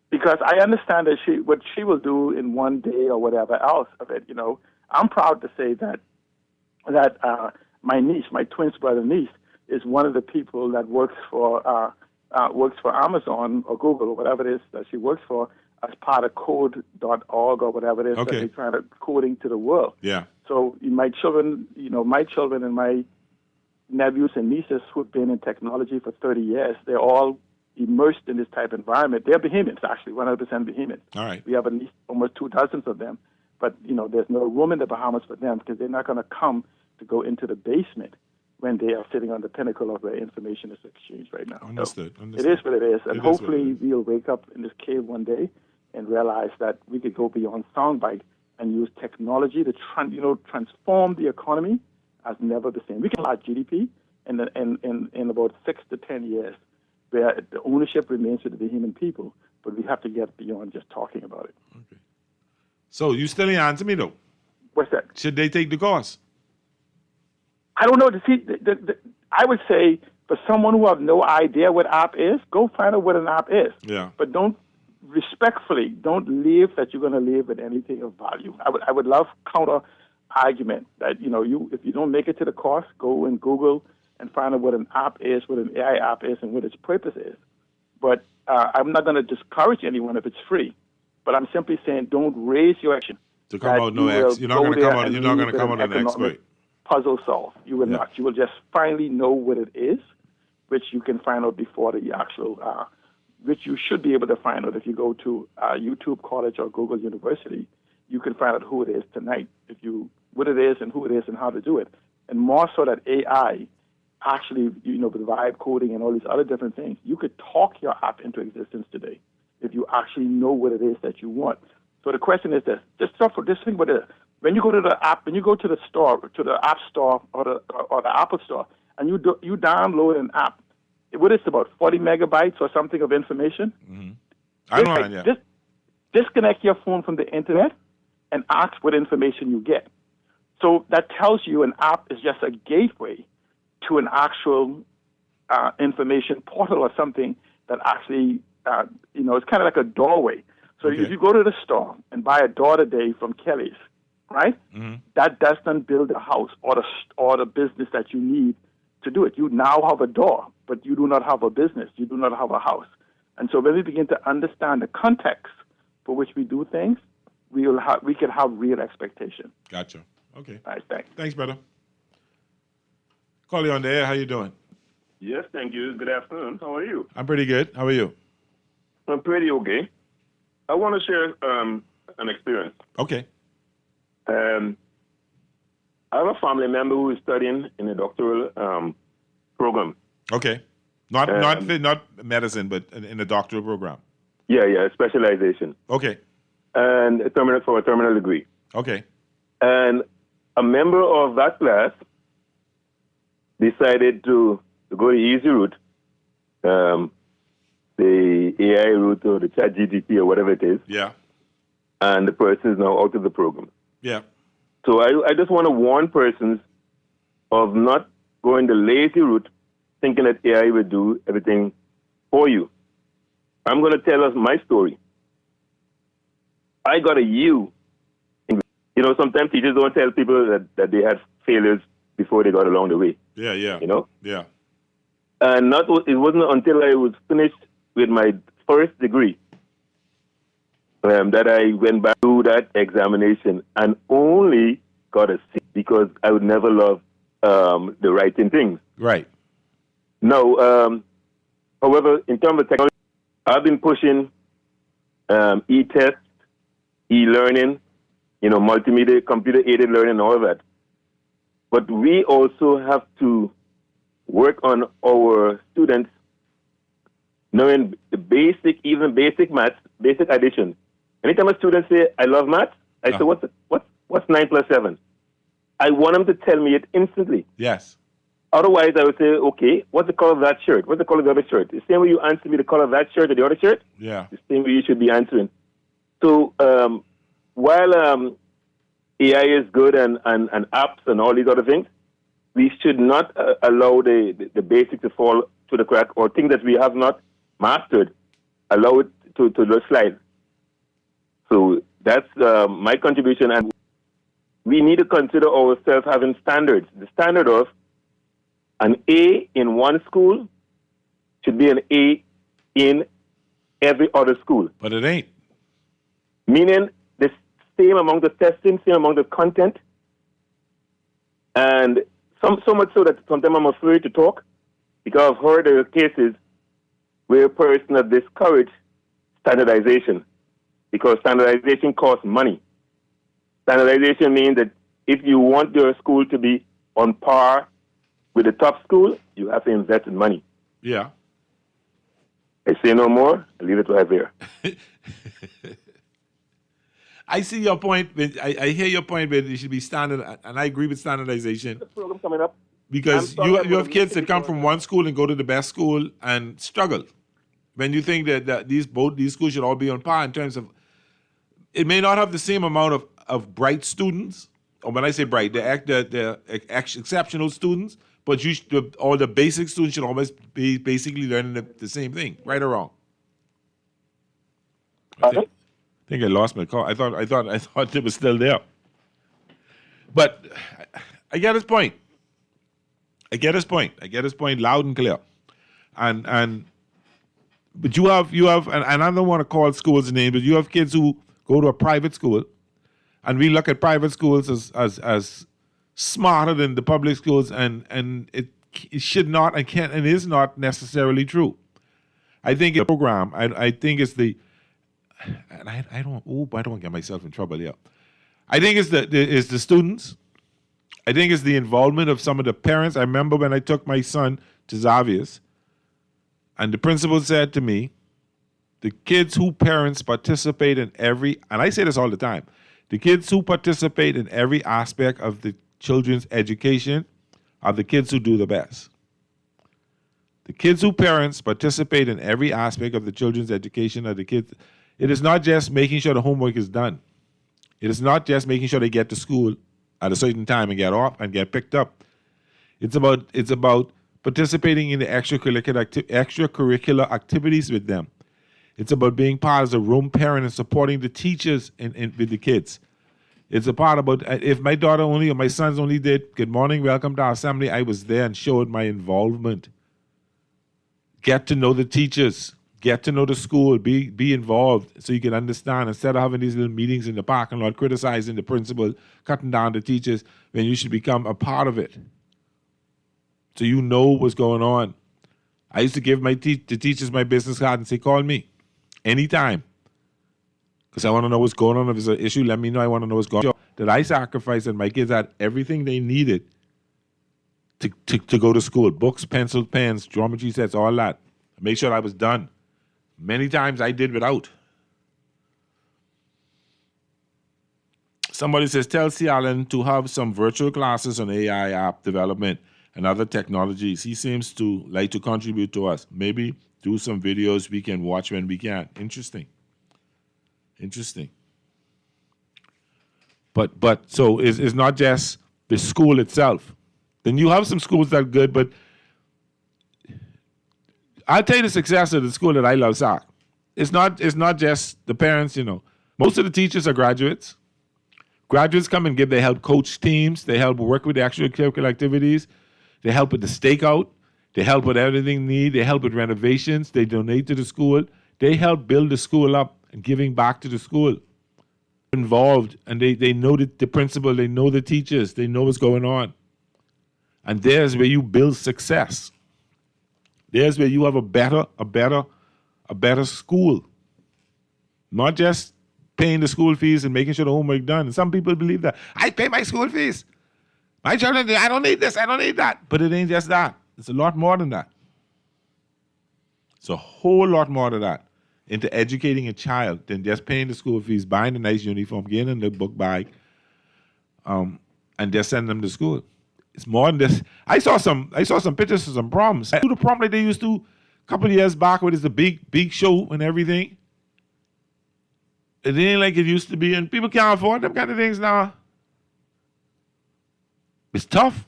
Because I understand that what she will do in one day or whatever else of it, I'm proud to say that my niece, my twin brother niece, is one of the people that works for Amazon or Google or whatever it is that she works for as part of code.org or whatever it is that they're trying to coding to the world. Yeah. So my children and my nephews and nieces who've been in technology for 30 years, they're all immersed in this type of environment. They're behemoths, actually, 100% behemoths. All right. We have at least almost 2 dozen of them. But, there's no room in the Bahamas for them because they're not going to come to go into the basement when they are sitting on the pinnacle of where information is exchanged right now. Understood. So it is what it is. And hopefully we'll wake up in this cave one day and realize that we could go beyond soundbite and use technology to transform the economy as never the same. We can have GDP in about 6 to 10 years, where the ownership remains with the human people, but we have to get beyond just talking about it. So you still ain't answer me though. What's that? Should they take the course? I don't know. I would say for someone who have no idea what app is, go find out what an app is. Yeah. But don't live that you're going to live with anything of value. I would love counter argument that, if you don't make it to the course, go and Google and find out what an app is, what an AI app is, and what its purpose is. But I'm not going to discourage anyone if it's free. But I'm simply saying don't raise your action. To come out no expert. You're not going to come out. You're not going to come out an expert. Puzzle solve. You will not. You will just finally know what it is, which you can find out before the actual, which you should be able to find out if you go to YouTube College or Google University. You can find out who it is tonight, what it is and who it is and how to do it. And more so that AI actually, with vibe coding and all these other different things, you could talk your app into existence today if you actually know what it is that you want. So the question is this: just think about it. When you go to the app, when you go to the store, to the App Store or the Apple Store, and you download an app, what is it, about 40 megabytes or something of information? Mm-hmm. I don't know. Just disconnect your phone from the internet and ask what information you get. So that tells you an app is just a gateway to an actual information portal or something that actually, it's kind of like a doorway. So if you go to the store and buy a door today from Kelly's, right? Mm-hmm. That doesn't build a house or the business that you need to do it. You now have a door, but you do not have a business. You do not have a house. And so when we begin to understand the context for which we do things, we can have real expectation. Gotcha. Okay. All right, thanks. Thanks, brother. Call you on the air. How you doing? Yes, thank you. Good afternoon. How are you? I'm pretty good. How are you? I'm pretty okay. I want to share an experience. Okay. I have a family member who is studying in a doctoral program. Okay. Not medicine, but in a doctoral program. Yeah, specialization. Okay. And for a terminal degree. Okay. And a member of that class decided to go the easy route, the AI route or the ChatGPT or whatever it is. Yeah. And the person is now out of the program. Yeah. So I just want to warn persons of not going the lazy route, thinking that AI will do everything for you. I'm going to tell us my story. I got a U. Sometimes teachers don't tell people that they had failures before they got along the way. Yeah. Yeah. And it wasn't until I was finished with my first degree that I went back to that examination and only got a C because I would never love the writing things. Right. Now, however, in terms of technology, I've been pushing e-test, e-learning, multimedia, computer-aided learning, all of that. But we also have to work on our students knowing the basic math, basic addition. Anytime a student say, I love math, I say, what's 9 plus 7? I want them to tell me it instantly. Yes. Otherwise, I would say, okay, what's the color of that shirt? What's the color of the other shirt? The same way you answer me the color of that shirt or the other shirt, yeah, the same way you should be answering. So while AI is good and apps and all these other things, we should not allow the basics to fall to the crack or things that we have not mastered, allow it to just slide. So that's my contribution. And we need to consider ourselves having standards. The standard of an A in one school should be an A in every other school. But it ain't. Meaning the same amount of testing, same amount of content. And so much so that sometimes I'm afraid to talk because I've heard there are cases where a person has discouraged standardization because standardization costs money. Standardization means that if you want your school to be on par with the top school, you have to invest in money. Yeah. I say no more. I leave it right there. I see your point. I hear your point, but it should be standard, and I agree with standardization. The program coming up. Because you have kids that come from one school and go to the best school and struggle. When you think that both these schools should all be on par in terms of, it may not have the same amount of bright students, or when I say bright, the exceptional students, but all the basic students should always be basically learning the same thing, right or wrong? I think I lost my call. I thought it was still there. But I get his point. I get his point loud and clear. But you have, and I don't want to call schools names, but you have kids who go to a private school, and we look at private schools as smarter than the public schools, and it should not and can't and is not necessarily true. I think a program. I think it's the, and I don't get myself in trouble here. I think it's the students. I think it's the involvement of some of the parents. I remember when I took my son to Xavier's, and the principal said to me, the kids who parents participate in every, and I say this all the time, the kids who participate in every aspect of the children's education are the kids who do the best. The kids who parents participate in every aspect of the children's education are the kids. It is not just making sure the homework is done. It is not just making sure they get to school at a certain time and get off and get picked up. It's about participating in the extracurricular activities with them. It's about being part as a room parent and supporting the teachers with the kids. It's a part about, if my daughter only or my sons only did good morning, welcome to our assembly, I was there and showed my involvement. Get to know the teachers. Get to know the school, be involved so you can understand, instead of having these little meetings in the parking lot, criticizing the principal, cutting down the teachers, when you should become a part of it. So you know what's going on. I used to give the teachers my business card and say, call me anytime. Because I want to know what's going on. If there's an issue, let me know. I want to know what's going on. That I sacrificed and my kids had everything they needed to go to school. Books, pencils, pens, geometry sets, all that. Make sure I was done. Many times I did without. Somebody says, tell C. Allen to have some virtual classes on AI app development and other technologies. He seems to like to contribute to us. Maybe do some videos we can watch when we can. Interesting. But so it's not just the school itself. Then you have some schools that are good, but I'll tell you the success of the school that I love, SAC. It's not just the parents, Most of the teachers are graduates. Graduates come and they help coach teams. They help work with the extracurricular activities. They help with the stakeout. They help with everything they need. They help with renovations. They donate to the school. They help build the school up and giving back to the school. Involved, and they know the principal. They know the teachers. They know what's going on. And there's where you build success. There's where you have a better school. Not just paying the school fees and making sure the homework done. And some people believe that. I pay my school fees. My children, I don't need this, I don't need that. But it ain't just that. It's a lot more than that. It's a whole lot more than that into educating a child than just paying the school fees, buying a nice uniform, getting in the book bag, and just sending them to school. It's more than this. I saw some pictures of some proms. Do the prom like they used to a couple of years back, where it's a big show and everything. It ain't like it used to be, and people can't afford them kind of things now. It's tough.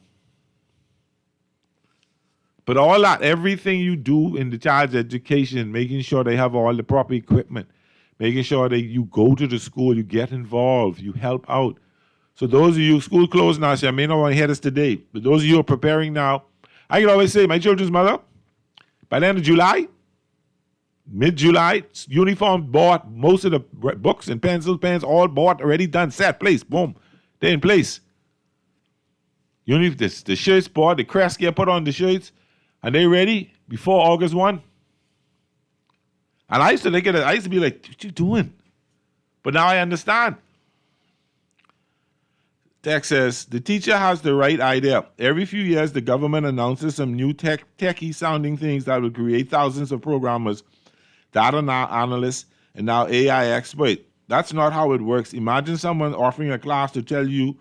But all that, everything you do in the child's education, making sure they have all the proper equipment, making sure that you go to the school, you get involved, you help out. So those of you, school closed now, so I may not want to hear this today, but those of you who are preparing now, I can always say, my children's mother, by the end of July, mid-July, uniform bought, most of the books and pencils, pens, all bought, already done, set, place, boom, they're in place. The shirts bought, the crest get put on the shirts, and they ready before August 1. And I used to be like, what you doing? But now I understand. Text says, the teacher has the right idea. Every few years, the government announces some new techie sounding things that will create thousands of programmers, data analysts, and now AI experts. That's not how it works. Imagine someone offering a class to tell you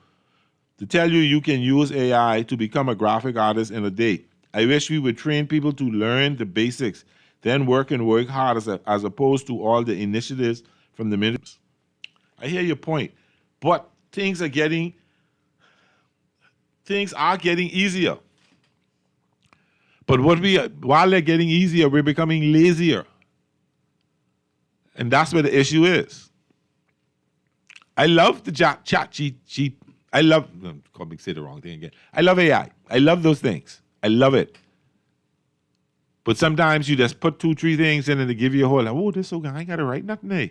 you can use AI to become a graphic artist in a day. I wish we would train people to learn the basics, then work hard as opposed to all the initiatives from the ministers. I hear your point, but things are getting things are getting easier. But while they're getting easier, we're becoming lazier. And that's where the issue is. I love the chat GPT. I love, say the wrong thing again. I love AI. I love those things. I love it. But sometimes you just put 2-3 things in and they give you a whole, oh, this so good. I ain't got to write nothing there.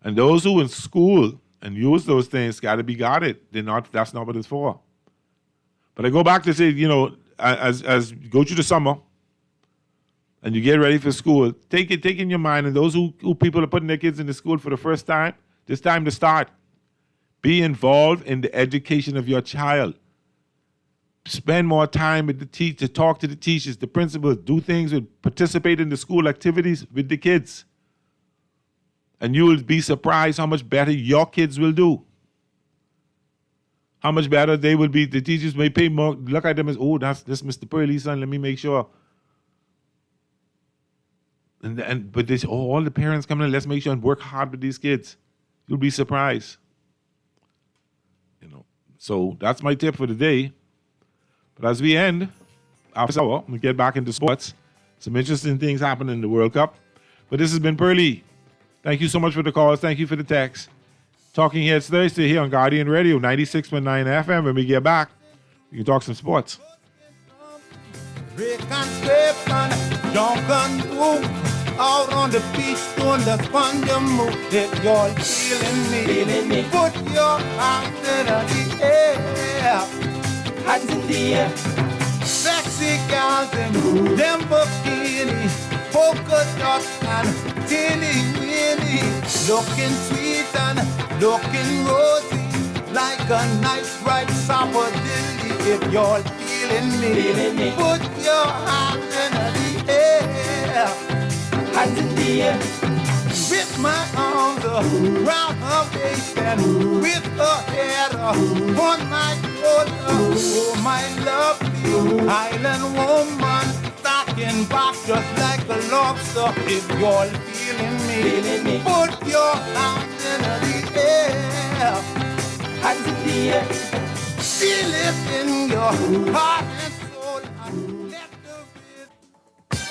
And those who in school and use those things got to be guarded. That's not what it's for. But I go back to say, you know, as you go through the summer and you get ready for school, take in your mind, and those who people are putting their kids into school for the first time, it's time to start. Be involved in the education of your child. Spend more time with the teacher, talk to the teachers, the principals, do things participate in the school activities with the kids. And you will be surprised how much better your kids will do. How much better they will be. The teachers may pay more, look at them as, oh, that's Mr. Pearlie's son, let me make sure. But they say, oh, all the parents come in, let's make sure and work hard with these kids. You'll be surprised. You know. So that's my tip for the day. But as we end, after hour, we get back into sports. Some interesting things happen in the World Cup. But this has been Pearlie. Thank you so much for the calls. Thank you for the text. Talking Heads Thursday here on Guardian Radio, 96.9 FM. When we get back, we can talk some sports. Out on the beach doing the fun you move. If you're feeling me, put your hands in the air. Hands in the air. Sexy gals in them bikini, polka dots and teeny weeny, looking sweet and looking rosy, like a nice ripe sapodilly. If you're feeling me, put your hands in the air. Hands in the air. With my arms around her waist and with her head on my shoulder. Oh, my lovely island woman, stocking back just like a lobster. If you're feeling me, put your hands in the air. Hands in the air. Feel it in your heart and soul.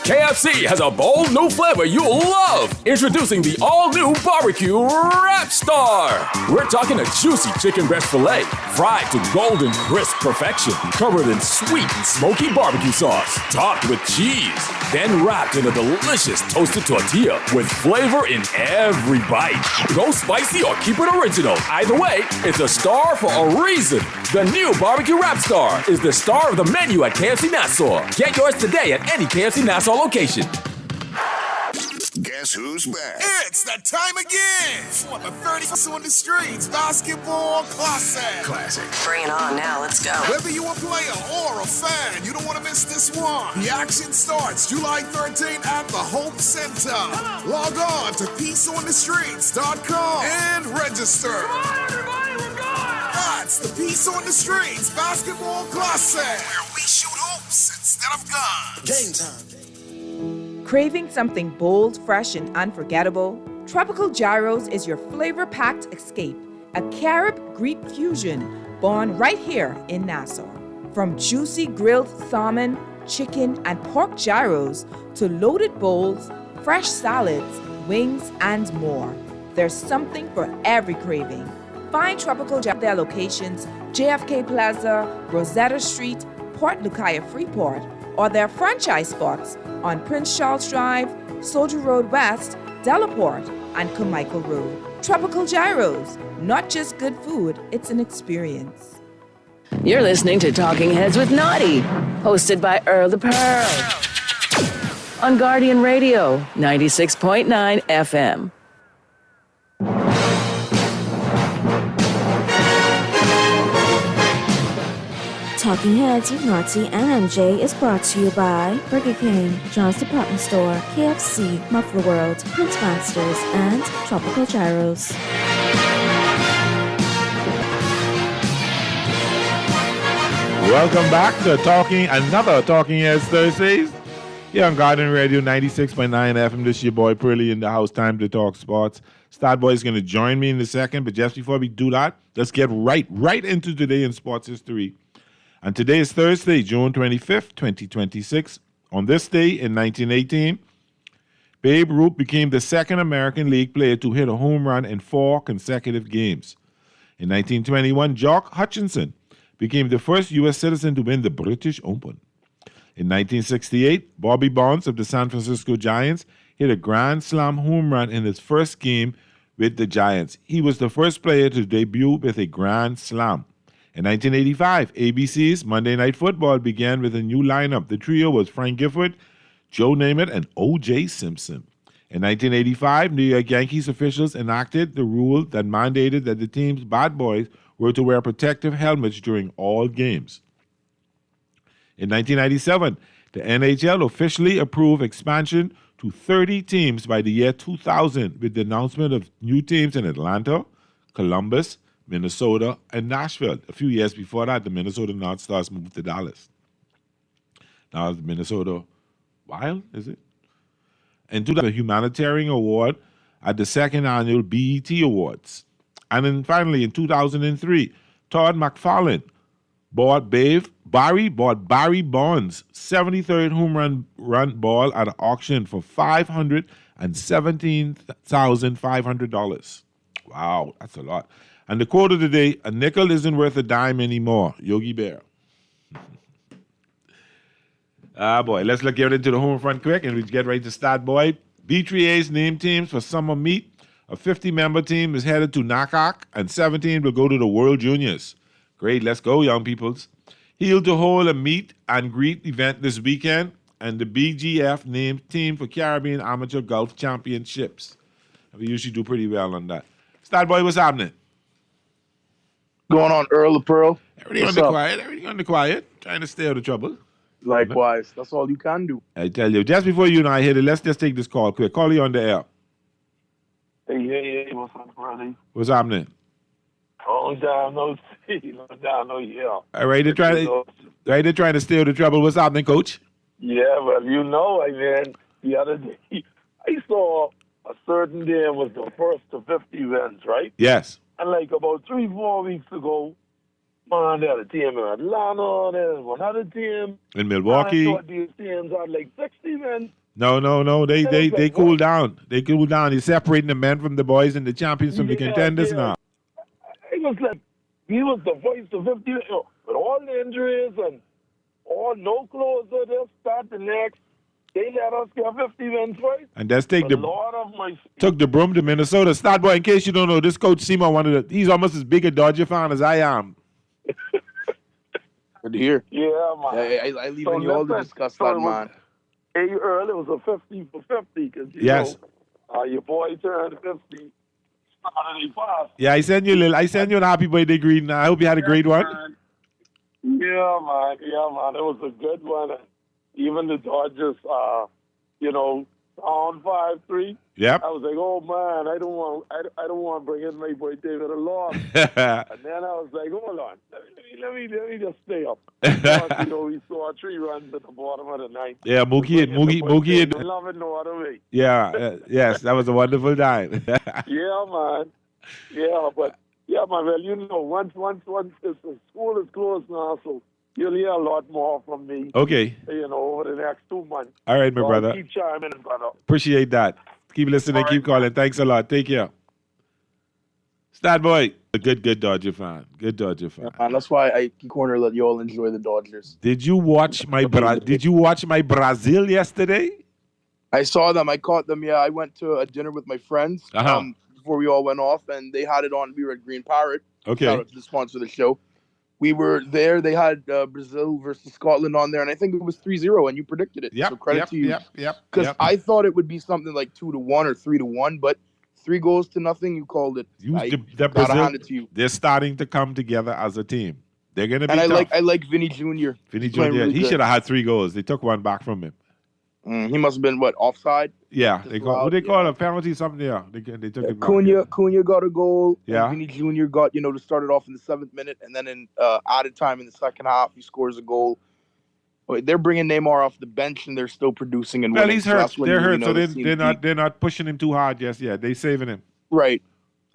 KFC has a bold new flavor you'll love. Introducing the all-new Barbecue Rap Star. We're talking a juicy chicken breast filet, fried to golden crisp perfection, covered in sweet and smoky barbecue sauce, topped with cheese, then wrapped in a delicious toasted tortilla with flavor in every bite. Go spicy or keep it original. Either way, it's a star for a reason. The new Barbecue Rap Star is the star of the menu at KFC Nassau. Get yours today at any KFC Nassau location. Guess who's back? It's that time again for the 30th on the Streets Basketball Classic. Bring it on now, let's go. Whether you're a player or a fan, you don't want to miss this one. The action starts July 13th at the Hope Center. Log on to peaceonthestreets.com and register. Come on, everybody, we're going! That's the Peace on the Streets Basketball Classic, where we shoot hoops instead of guns. Game time. Craving something bold, fresh, and unforgettable? Tropical Gyros is your flavor-packed escape, a Carib-Greek fusion born right here in Nassau. From juicy grilled salmon, chicken, and pork gyros to loaded bowls, fresh salads, wings, and more, there's something for every craving. Find Tropical Gyros at their locations, JFK Plaza, Rosetta Street, Port Lucaya Freeport, or their franchise spots on Prince Charles Drive, Soldier Road West, Delaport, and Carmichael Road. Tropical Gyros, not just good food, it's an experience. You're listening to Talking Heads with Naughty, hosted by Earl the Pearl. On Guardian Radio, 96.9 FM. Talking Heads with Naughty and MJ is brought to you by Burger King, John's Department Store, KFC, Muffler World, Prince Masters, and Tropical Gyros. Welcome back to another Talking Heads Thursdays. Here on Garden Radio 96.9 FM, this is your boy Pearly in the house. Time to talk sports. Star Boy is going to join me in a second, but just before we do that, let's get right into today in sports history. And today is Thursday, June 25th, 2026. On this day in 1918, Babe Ruth became the second American League player to hit a home run in 4 consecutive games. In 1921, Jock Hutchinson became the first U.S. citizen to win the British Open. In 1968, Bobby Bonds of the San Francisco Giants hit a grand slam home run in his first game with the Giants. He was the first player to debut with a grand slam. In 1985, ABC's Monday Night Football began with a new lineup. The trio was Frank Gifford, Joe Namath, and O.J. Simpson. In 1985, New York Yankees officials enacted the rule that mandated that the team's bad boys were to wear protective helmets during all games. In 1997, the NHL officially approved expansion to 30 teams by the year 2000 with the announcement of new teams in Atlanta, Columbus, Minnesota, and Nashville. A few years before that, the Minnesota North Stars moved to Dallas. Now it's the Minnesota Wild, is it? And to the humanitarian award at the second annual BET Awards. And then finally, in 2003, Todd McFarlane bought Barry Bonds' 73rd home run ball at an auction for $517,500. Wow, that's a lot. And the quote of the day, a nickel isn't worth a dime anymore. Yogi Bear. Boy, let's get into the home front quick and we get ready to start, boy. B3A's name teams for summer meet. A 50-member team is headed to NACAC and 17 will go to the World Juniors. Great, let's go, young peoples. Healed to hold a meet and greet event this weekend, and the BGF named team for Caribbean Amateur Golf Championships. We usually do pretty well on that. Star Boy, what's happening? Going on, Earl of Pearl. Everything on the quiet. Trying to stay out of trouble. Likewise, that's all you can do. I tell you, just before you and I hit it, let's just take this call quick. Call you on the air. Hey, what's up, brother? What's happening? Long time no see, long time no hear. All right, they're trying to stay out of trouble. What's happening, Coach? Yeah, well, man, the other day, I saw a certain day was the first to 50 wins, right? Yes. And about 3-4 weeks ago, man, they had a team in Atlanta, there was another team. In Milwaukee. I thought these teams had 60 wins. No. They cool down. They cool down. They're separating the men from the boys and the champions from the contenders now. It was he was the voice of 50, with all the injuries and all no closer, they'll start the next. They let us get 50 wins, right? And that's took the broom to Minnesota. Start, boy, in case you don't know, this Coach Seymour, he's almost as big a Dodger fan as I am. Good to hear. Yeah, man. I leave you all to discuss that, man. Hey, Earl, it was a 50 for 50 because, yes. Your boy turned 50. Yeah, I send you an happy birthday greeting. I hope you had a great one. Yeah, man. It was a good one. Even the Dodgers, on 5-3. Yep. I was like, oh man, I don't want to bring in my boy David along. And then I was like, hold on, let me just stay up. Because, we saw 3 runs at the bottom of the ninth. Yeah, Mookie. I love it no other way. Yeah, yes, that was a wonderful time. Yeah, man. Yeah, but man. Well, once the school is closed now, so you'll hear a lot more from me. Okay. Over the next 2 months. All right, my brother. Keep chiming in, brother. Appreciate that. Keep listening, keep calling. Thanks a lot. Take care. Stat boy. A good Dodger fan. Good Dodger fan. And that's why I corner let you all enjoy the Dodgers. Did you watch my Brazil yesterday? I saw them. I caught them. Yeah, I went to a dinner with my friends before we all went off, and they had it on. We were at Green Parrot. Okay. Shout out to the sponsor of the show. We were there. They had Brazil versus Scotland on there, and I think it was 3-0, and you predicted it. Yep, so credit to you. Yep. Because I thought it would be something like 2-1 or 3-1, but 3-0, you called it. Gotta hand it to you. They're starting to come together as a team. They're going to be tough. And I like Vinny Jr. Vinny Jr. Really he should have had 3 goals. They took one back from him. He must have been, offside? Yeah. They call a penalty, something. Yeah, they took it back. Cunha got a goal. Yeah. Vinny Jr. got, to start it off in the 7th minute, and then in added time in the second half, he scores a goal. They're bringing Neymar off the bench and they're still producing and Well, winning. he's So hurt. that's when They're you hurt, know so the they're team peak. they're not pushing him too hard just yet. They saving him. Right.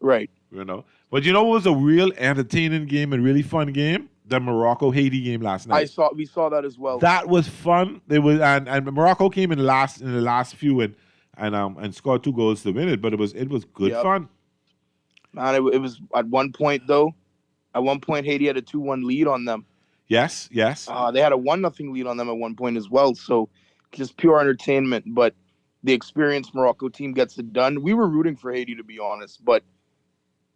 You know. But you know what was a real entertaining game and really fun game? The Morocco-Haiti game last night. We saw that as well. That was fun. It was and Morocco came in the last few and scored 2 goals to win it, but it was good fun. Man, it was at one point Haiti had a 2-1 lead on them. Yes. They had a 1-0 lead on them at one point as well. So just pure entertainment. But the experienced Morocco team gets it done. We were rooting for Haiti, to be honest, but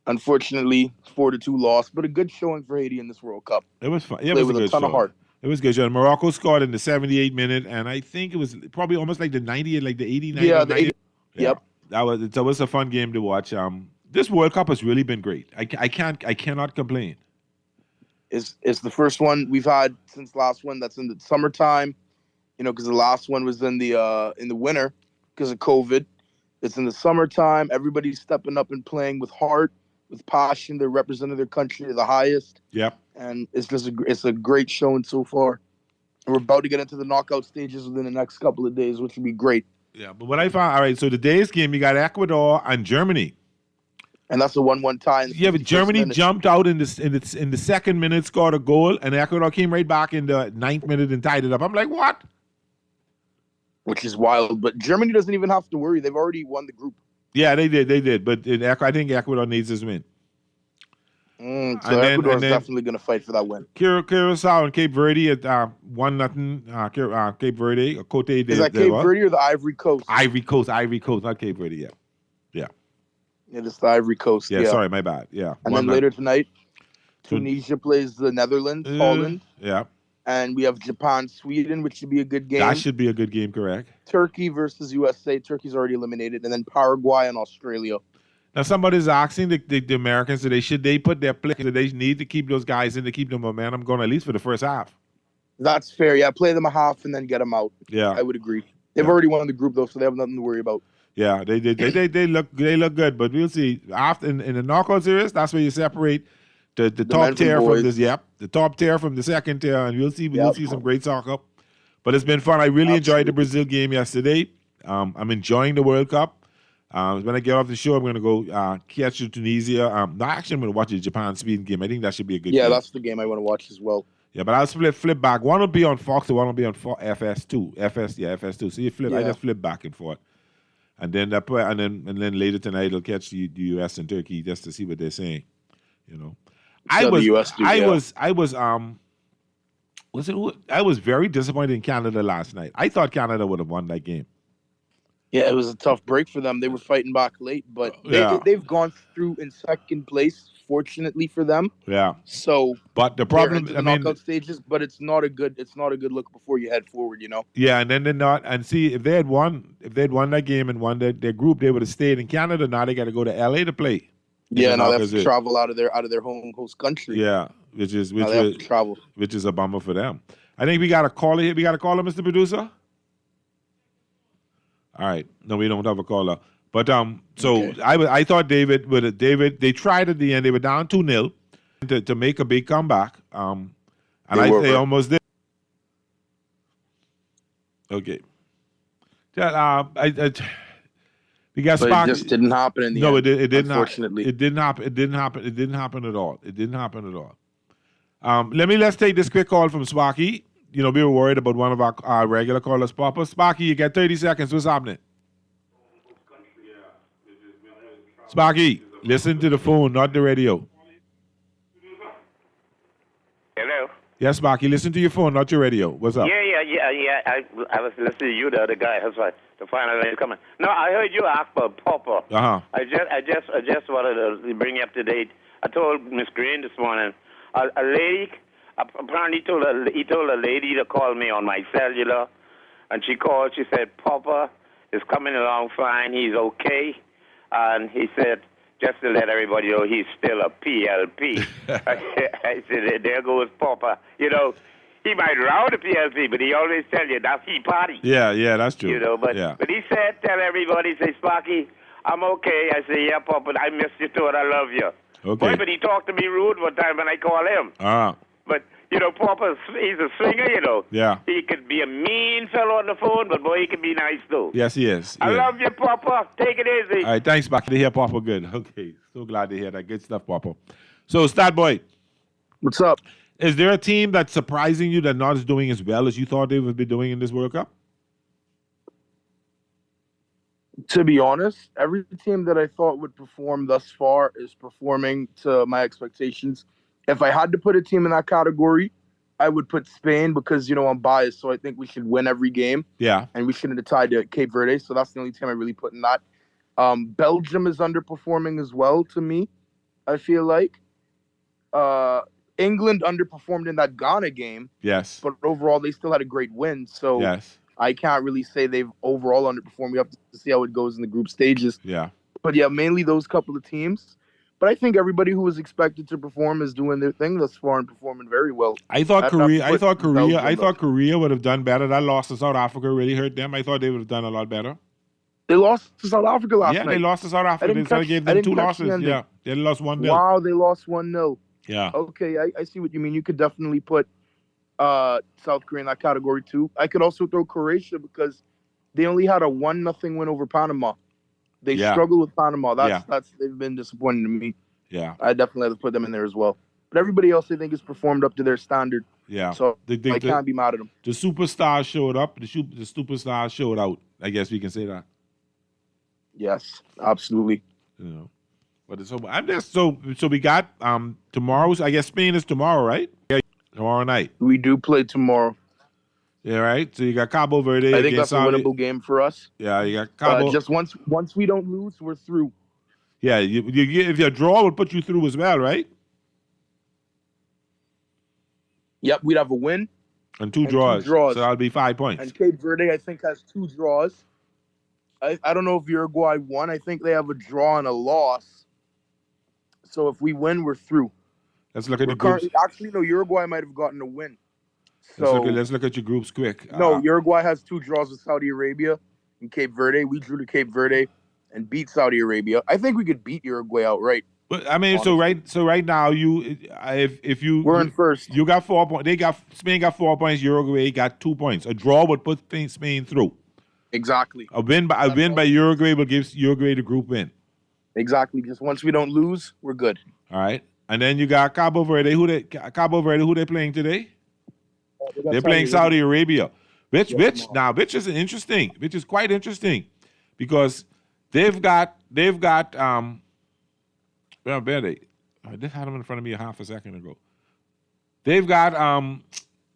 unfortunately 4-2 loss. But a good showing for Haiti in this World Cup. It was fun. It was a ton of heart. It was good. Morocco scored in the 78th minute, and I think it was probably almost like the 90th, like the 89th. Yeah, 90th. Yep. That was a fun game to watch. This World Cup has really been great. I cannot complain. It's the first one we've had since last one that's in the summertime, because the last one was in the winter because of COVID. It's in the summertime. Everybody's stepping up and playing with heart, with passion. They're representing their country to the highest. Yep. And it's a great showing so far. And we're about to get into the knockout stages within the next couple of days, which will be great. Yeah, but what I found, all right, so today's game, you got Ecuador and Germany. And that's a 1-1 tie. Yeah, but Germany jumped out in the second minute, scored a goal, and Ecuador came right back in the 9th minute and tied it up. I'm like, what? Which is wild. But Germany doesn't even have to worry. They've already won the group. Yeah, they did. But I think Ecuador needs this win. So Ecuador is definitely going to fight for that win. Curacao and Cape Verde at 1-0. Cape Verde, Cote d'Ivoire. Is that Cape Verde or the Ivory Coast? Ivory Coast, not Cape Verde. Yeah. Yeah, it's the Ivory Coast. Yeah, sorry, my bad. Yeah. And then later tonight, Tunisia plays the Netherlands, Holland. Yeah. And we have Japan, Sweden, which should be a good game. That should be a good game, correct? Turkey versus USA. Turkey's already eliminated. And then Paraguay and Australia. Now, somebody's asking the Americans, should they put their play? Do they need to keep those guys in to keep the momentum going, at least for the first half? That's fair. Yeah, play them a half and then get them out. Yeah. I would agree. They've already won the group, though, so they have nothing to worry about. Yeah, they did. They look good, but we'll see. After in the knockout series, that's where you separate the top tier from this. Yep, the top tier from the second tier, and we'll see some great soccer. But it's been fun. I really enjoyed the Brazil game yesterday. I'm enjoying the World Cup. When I get off the show, I'm going to go catch Tunisia. Actually, I'm going to watch the Japan-Sweden game. I think that should be a good game. Yeah, that's the game I want to watch as well. Yeah, but I'll flip back. One will be on Fox, and one will be on FS2. FS2. So you flip. Yeah. I just flip back and forth. And then later tonight I'll catch the US and Turkey just to see what they're saying. I was very disappointed in Canada last night. I thought Canada would have won that game. Yeah, it was a tough break for them. They were fighting back late, but they've gone through in second place, fortunately for them. Yeah. So, but the problem, knockout stages, but it's not a good look before you head forward. Yeah, and then they're not. And see, if they had won that game and won their group, they would have stayed in Canada. Now they got to go to LA to play. Yeah, now they have to travel out of their home host country. Yeah, which is a bummer for them. I think we got a caller here. We got a caller, Mr. Producer. All right. No, we don't have a caller. But okay. I thought David they tried at the end. They were down 2-0 to make a big comeback. They almost did. Okay. We got Spock. It just didn't happen in the end. No, it didn't. Unfortunately, it didn't happen. It didn't happen. It didn't happen at all. It didn't happen at all. Let's take this quick call from Sparky. We were worried about one of our regular callers, Papa. Sparky, you got 30 seconds. What's happening? Sparky, listen to the phone, not the radio. Hello? Yes, Sparky, listen to your phone, not your radio. What's up? Yeah. I was listening to you, the other guy. That's why the final is coming. No, I heard you ask for Papa. Uh-huh. I just wanted to bring you up to date. I told Miss Green this morning, a lady... Apparently, he told a lady to call me on my cellular, and she called. She said, "Papa is coming along fine. He's okay." And he said, just to let everybody know, he's still a PLP. I said, "There goes Papa." He might row the PLP, but he always tell you that's he party. Yeah, that's true. But he said, tell everybody, say, "Sparky, I'm okay." I say, "Yeah, Papa, I miss you too, and I love you." Okay. But he talked to me rude one time when I call him. Ah. But You know, Papa, he's a singer, you know. Yeah. He could be a mean fellow on the phone, but boy, he can be nice, too. Yes, he is. I Yeah. love you, Papa. Take it easy. All right, thanks, Back to hear Papa good. Okay, so glad to hear that. Good stuff, Papa. So, Stat Boy. What's up? Is there a team that's surprising you that not is doing as well as you thought they would be doing in this World Cup? To be honest, every team that I thought would perform thus far is performing to my expectations. If I had to put a team in that category, I would put Spain because, you know, I'm biased, so I think we should win every game. Yeah. And we shouldn't have tied to Cape Verde, so that's the only team I really put in that. Belgium is underperforming as well to me, I feel like. England underperformed in that Ghana game. Yes. But overall, they still had a great win, so Yes. I can't really say they've overall underperformed. We have to see how it goes in the group stages. Yeah. But yeah, mainly those couple of teams. But I think everybody who was expected to perform is doing their thing thus far and performing very well. I thought Korea Belgium, Korea would have done better. That loss to South Africa really hurt them. I thought they would have done a lot better. They lost to South Africa last night. Yeah, they lost to South Africa. They gave them 2 losses. Yeah. They lost 1-0. Wow, they lost 1-0. Yeah. Okay, I see what you mean. You could definitely put South Korea in that category too. I could also throw Croatia because they only had a 1-0 win over Panama. They struggled with Panama. That's they've been disappointing to me. Yeah. I definitely have to put them in there as well. But everybody else I think has performed up to their standard. Yeah. So I can't be mad at them. The superstars showed up. The superstars showed out. I guess we can say that. Yes, absolutely. You know. But so I'm just so we got tomorrow's, I guess Spain is tomorrow, right? Yeah, tomorrow night. We do play tomorrow. Yeah, right. So you got Cabo Verde. I think that's a winnable game for us. Yeah, you got Cabo. Just once we don't lose, we're through. Yeah, if your draw would put you through as well, right? Yep, we'd have a win. And two draws. So that'll be 5 points. And Cape Verde, I think, has 2 draws. I don't know if Uruguay won. I think they have a draw and a loss. So if we win, we're through. Let's look at the groups. Actually, no, Uruguay might have gotten a win. So let's look at your groups quick. No, Uruguay has 2 draws with Saudi Arabia and Cape Verde. We drew to Cape Verde and beat Saudi Arabia. I think we could beat Uruguay outright. But I mean, honestly. so right now, we're in first. You got 4 points. Spain got 4 points. Uruguay got 2 points. A draw would put Spain through. Exactly. A win by Uruguay will give Uruguay the group win. Exactly. Just once we don't lose, we're good. All right. And then you got Cabo Verde. Who they playing today? They're playing Saudi Arabia. Which is interesting. Which is quite interesting, because they've got where are they? I just had them in front of me a half a second ago. They've got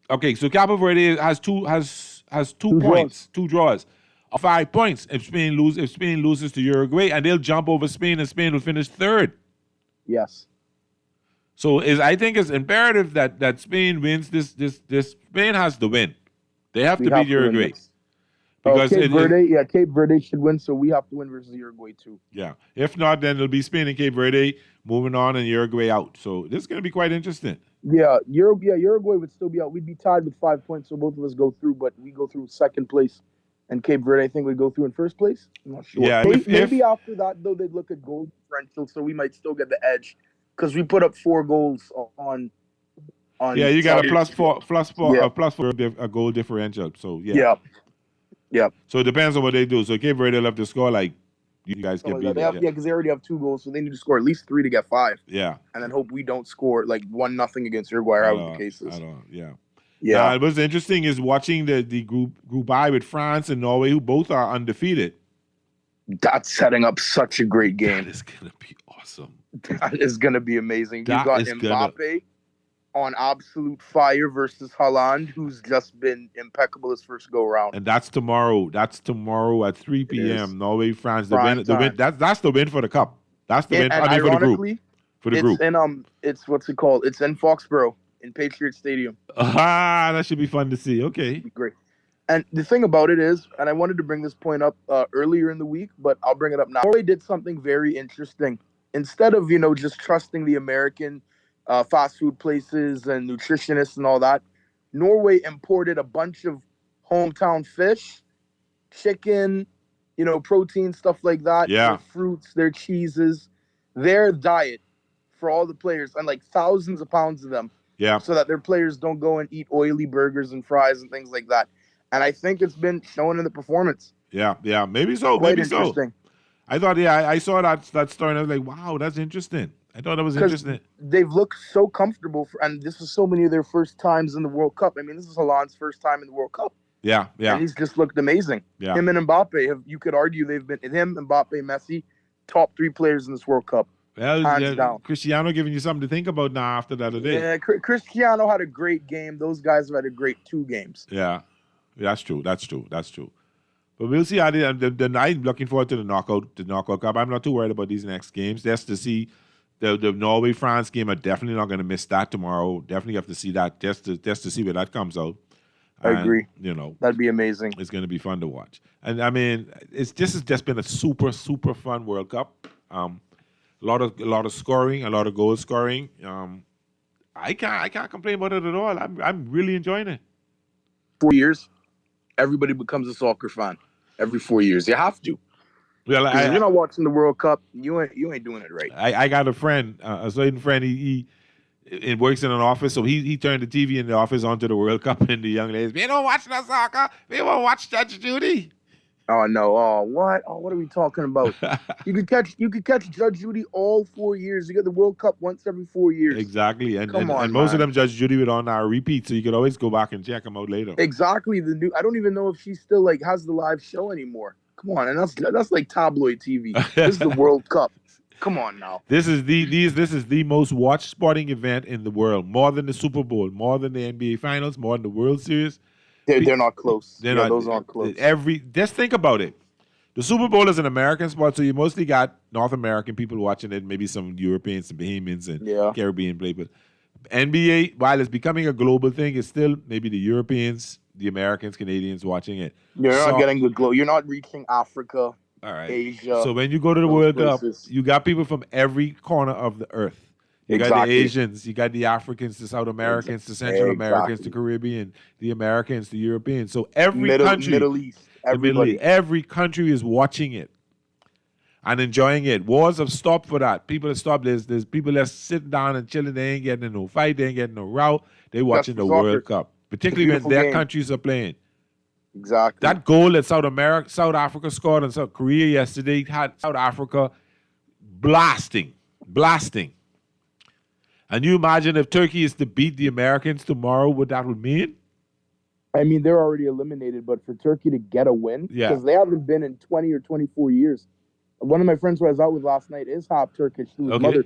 okay. So Cabo Verde has 2 points, 2 draws. 5 points if Spain loses to Uruguay, and they'll jump over Spain, and Spain will finish 3rd. Yes. So I think it's imperative that Spain wins this. Spain has to win. They have to beat Uruguay. Because Cape Verde should win, so we have to win versus Uruguay too. Yeah. If not, then it'll be Spain and Cape Verde moving on and Uruguay out. So this is going to be quite interesting. Yeah, Uruguay would still be out. We'd be tied with 5 points, so both of us go through, but we go through 2nd place. And Cape Verde, I think, would go through in 1st place. I'm not sure. Yeah, maybe after that, though, they'd look at goal differential, so we might still get the edge because we put up 4 goals on. Yeah, you got a +4 goal differential. So yeah. So it depends on what they do. So Cape Verde will have to score like you guys get beat. Because they already have 2 goals, so they need to score at least 3 to get 5. Yeah. And then hope we don't score like 1-0 against Uruguay, or however the case is. Yeah. What's interesting is watching the group I with France and Norway, who both are undefeated. That's setting up such a great game. That is gonna be awesome. That is gonna be amazing. You got Mbappe on absolute fire versus Haaland, who's just been impeccable his first go around. And that's tomorrow. That's tomorrow at 3 p.m. Norway, France. The win. That's the win for the cup. That's the win. And for the group. For the group. It's what's it called? It's in Foxborough. In Patriot Stadium. That should be fun to see. Okay. Great. And the thing about it is, and I wanted to bring this point up earlier in the week, but I'll bring it up now. Norway did something very interesting. Instead of, just trusting the American fast food places and nutritionists and all that, Norway imported a bunch of hometown fish, chicken, protein, stuff like that. Yeah. Their fruits, their cheeses, their diet for all the players, and like thousands of pounds of them Yeah. So that their players don't go and eat oily burgers and fries and things like that. And I think it's been shown in the performance. Yeah, maybe so. Quite maybe interesting. So. I thought, I saw that story and I was like, wow, that's interesting. I thought that was interesting. They've looked so comfortable, and this is so many of their first times in the World Cup. I mean, this is Haaland's first time in the World Cup. Yeah. And he's just looked amazing. Yeah. Him and Mbappe, you could argue they've been, him, Mbappe, Messi, top 3 players in this World Cup. Well, hands down. Cristiano giving you something to think about now after that day. Yeah, Cristiano had a great game. Those guys have had a great 2 games. Yeah, that's true. But we'll see how I'm looking forward to the knockout cup. I'm not too worried about these next games. Just to see the Norway-France game. I'm definitely not going to miss that tomorrow. Definitely have to see that just to see where that comes out. I agree. That'd be amazing. It's going to be fun to watch. And I mean, this has just been a super, super fun World Cup. A lot of scoring, a lot of goal scoring. I can't complain about it at all. I'm really enjoying it. 4 years, everybody becomes a soccer fan. Every 4 years, you have to. Well, if you're not watching the World Cup, you ain't doing it right. I got a friend, a certain friend. He works in an office, so he turned the TV in the office onto the World Cup, and the young ladies, we don't watch no soccer. We won't watch Judge Judy. Oh no! Oh what? Oh, what are we talking about? You could catch Judge Judy all 4 years. You get the World Cup once every 4 years. Exactly, and Come on, most of man. them Judge Judy were on our repeat, so you could always go back and check them out later. Exactly. I don't even know if she still has the live show anymore. Come on, and that's like tabloid TV. This is the World Cup. Come on now. This is the most watched sporting event in the world, more than the Super Bowl, more than the NBA Finals, more than the World Series. They're not close. Those aren't close. Just think about it. The Super Bowl is an American sport, so you mostly got North American people watching it, maybe some Europeans, some Bahamians, and Caribbean play. But NBA, while it's becoming a global thing, it's still maybe the Europeans, the Americans, Canadians watching it. You're not getting the glow. You're not reaching Africa, all right, Asia. So when you go to the World Cup, you got people from every corner of the earth. You got the Asians, you got the Africans, the South Americans, the Central Americans, the Caribbean, the Americans, the Europeans. So every country, Middle East, everybody. Every country is watching it and enjoying it. Wars have stopped for that. People have stopped. There's people that's sitting down and chilling. They ain't getting in no fight. They ain't getting no rout. They watching the World Cup, particularly when their countries are playing. Exactly. That goal that South Africa scored in South Korea yesterday had South Africa blasting. And you imagine if Turkey is to beat the Americans tomorrow, what that would mean? I mean, they're already eliminated, but for Turkey to get a win, because they haven't been in 20 or 24 years. One of my friends who I was out with last night is half Turkish through his mother.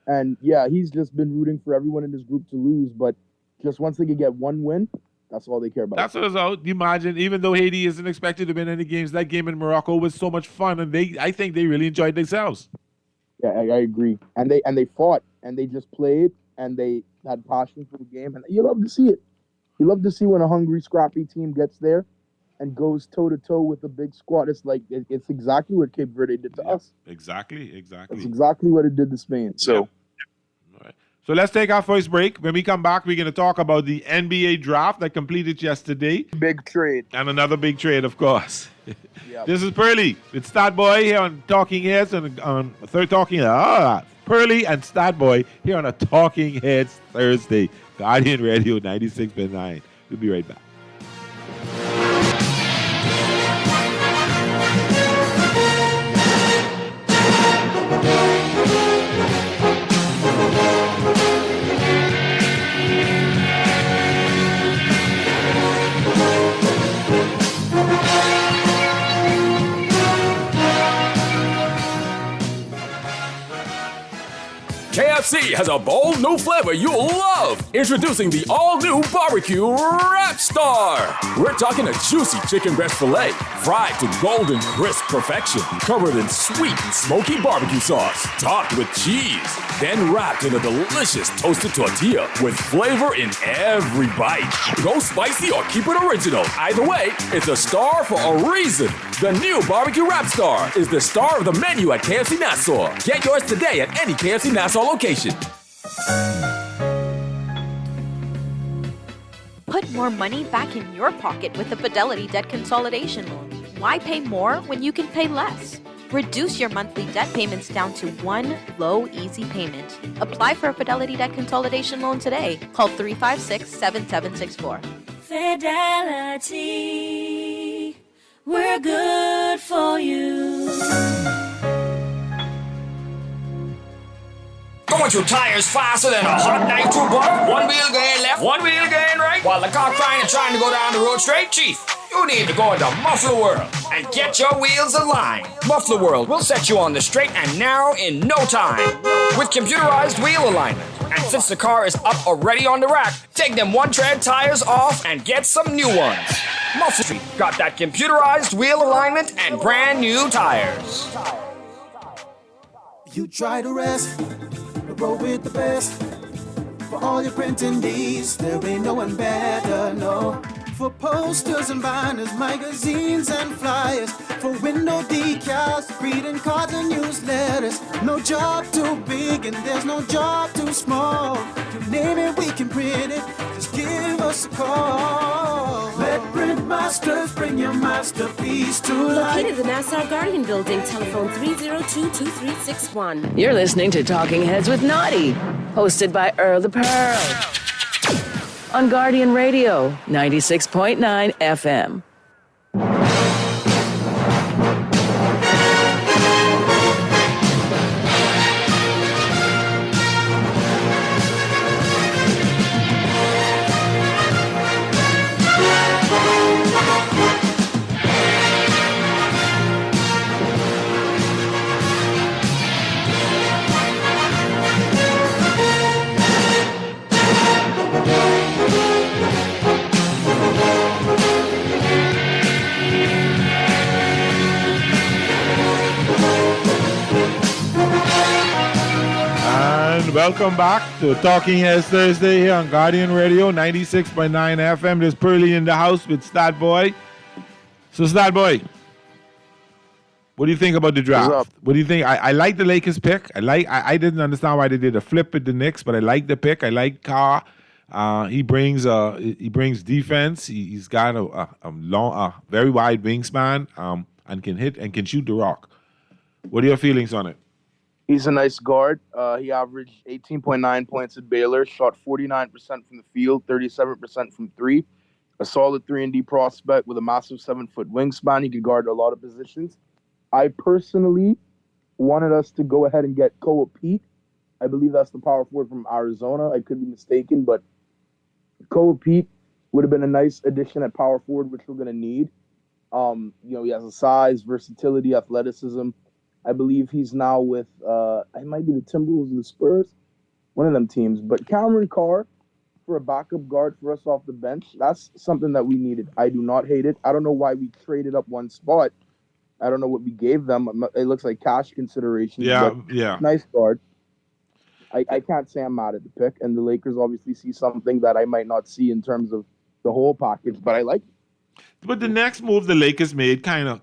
And yeah, he's just been rooting for everyone in his group to lose, but just once they could get one win, that's all they care about. That's what it's out. You imagine, even though Haiti isn't expected to win any games, that game in Morocco was so much fun, and I think they really enjoyed themselves. Yeah, I agree. And they fought, and they just played, and they had passion for the game, and you love to see it. You love to see when a hungry, scrappy team gets there and goes toe-to-toe with a big squad. It's like it's exactly what Cape Verde did to us. Exactly. It's exactly what it did to Spain. So. So let's take our first break. When we come back, we're going to talk about the NBA draft that completed yesterday. Big trade. And another big trade, of course. This is Pearly with Statboy here on Talking Heads on Third Talking Pearly and Statboy here on a Talking Heads Thursday. Guardian Radio 96.9. We'll be right back. KFC has a bold new flavor you'll love. Introducing the all-new Barbecue Rap Star. We're talking a juicy chicken breast filet, fried to golden crisp perfection, covered in sweet and smoky barbecue sauce, topped with cheese, then wrapped in a delicious toasted tortilla with flavor in every bite. Go spicy or keep it original. Either way, it's a star for a reason. The new Barbecue Rap Star is the star of the menu at KFC Nassau. Get yours today at any KFC Nassau location. Put more money back in your pocket with the Fidelity Debt Consolidation Loan. Why pay more when you can pay less? Reduce your monthly debt payments down to one low, easy payment. Apply for a Fidelity Debt Consolidation loan today. Call 356-7764. Fidelity, we're good for you. Going through tires faster than a hot night through butter. One wheel going left, one wheel going right, while the car crying and trying to go down the road straight. Chief, you need to go into Muffler World and get your wheels aligned. Muffler World will set you on the straight and narrow in no time with computerized wheel alignment. And since the car is up already on the rack, take them one-tread tires off and get some new ones. Muffler Street got that computerized wheel alignment and brand new tires. You try to rest, roll with the best. For all your printing needs, there ain't no one better, no. For posters and banners, magazines and flyers. For window decals, greeting cards and newsletters. No job too big and there's no job too small. You name it, we can print it. Just give us a call. Let Print Masters bring your masterpiece to life. Located in the Nassau Guardian Building, telephone 302-2361. You're listening to Talking Heads with Naughty, hosted by Earl the Pearl. On Guardian Radio, 96.9 FM. Welcome back to Talking Heads Thursday here on Guardian Radio 96.9 FM. There's Pearly in the house with Stat Boy. So Stat Boy, what do you think about the draft? What do you think? I like the Lakers pick. I didn't understand why they did a flip with the Knicks, but I like the pick. I like Carr. He brings defense. He's got a very wide wingspan and can hit and can shoot the rock. What are your feelings on it? He's a nice guard. He averaged 18.9 points at Baylor, shot 49% from the field, 37% from three. A solid 3-and-D prospect with a massive 7-foot wingspan. He could guard a lot of positions. I personally wanted us to go ahead and get Koa Pete. I believe that's the power forward from Arizona. I could be mistaken, but Koa Pete would have been a nice addition at power forward, which we're going to need. He has a size, versatility, athleticism. I believe he's now with, it might be the Timberwolves or the Spurs, one of them teams. But Cameron Carr for a backup guard for us off the bench, that's something that we needed. I do not hate it. I don't know why we traded up one spot. I don't know what we gave them. It looks like cash consideration. Yeah. Nice guard. I can't say I'm mad at the pick. And the Lakers obviously see something that I might not see in terms of the whole package, but I like it. But the next move the Lakers made kind of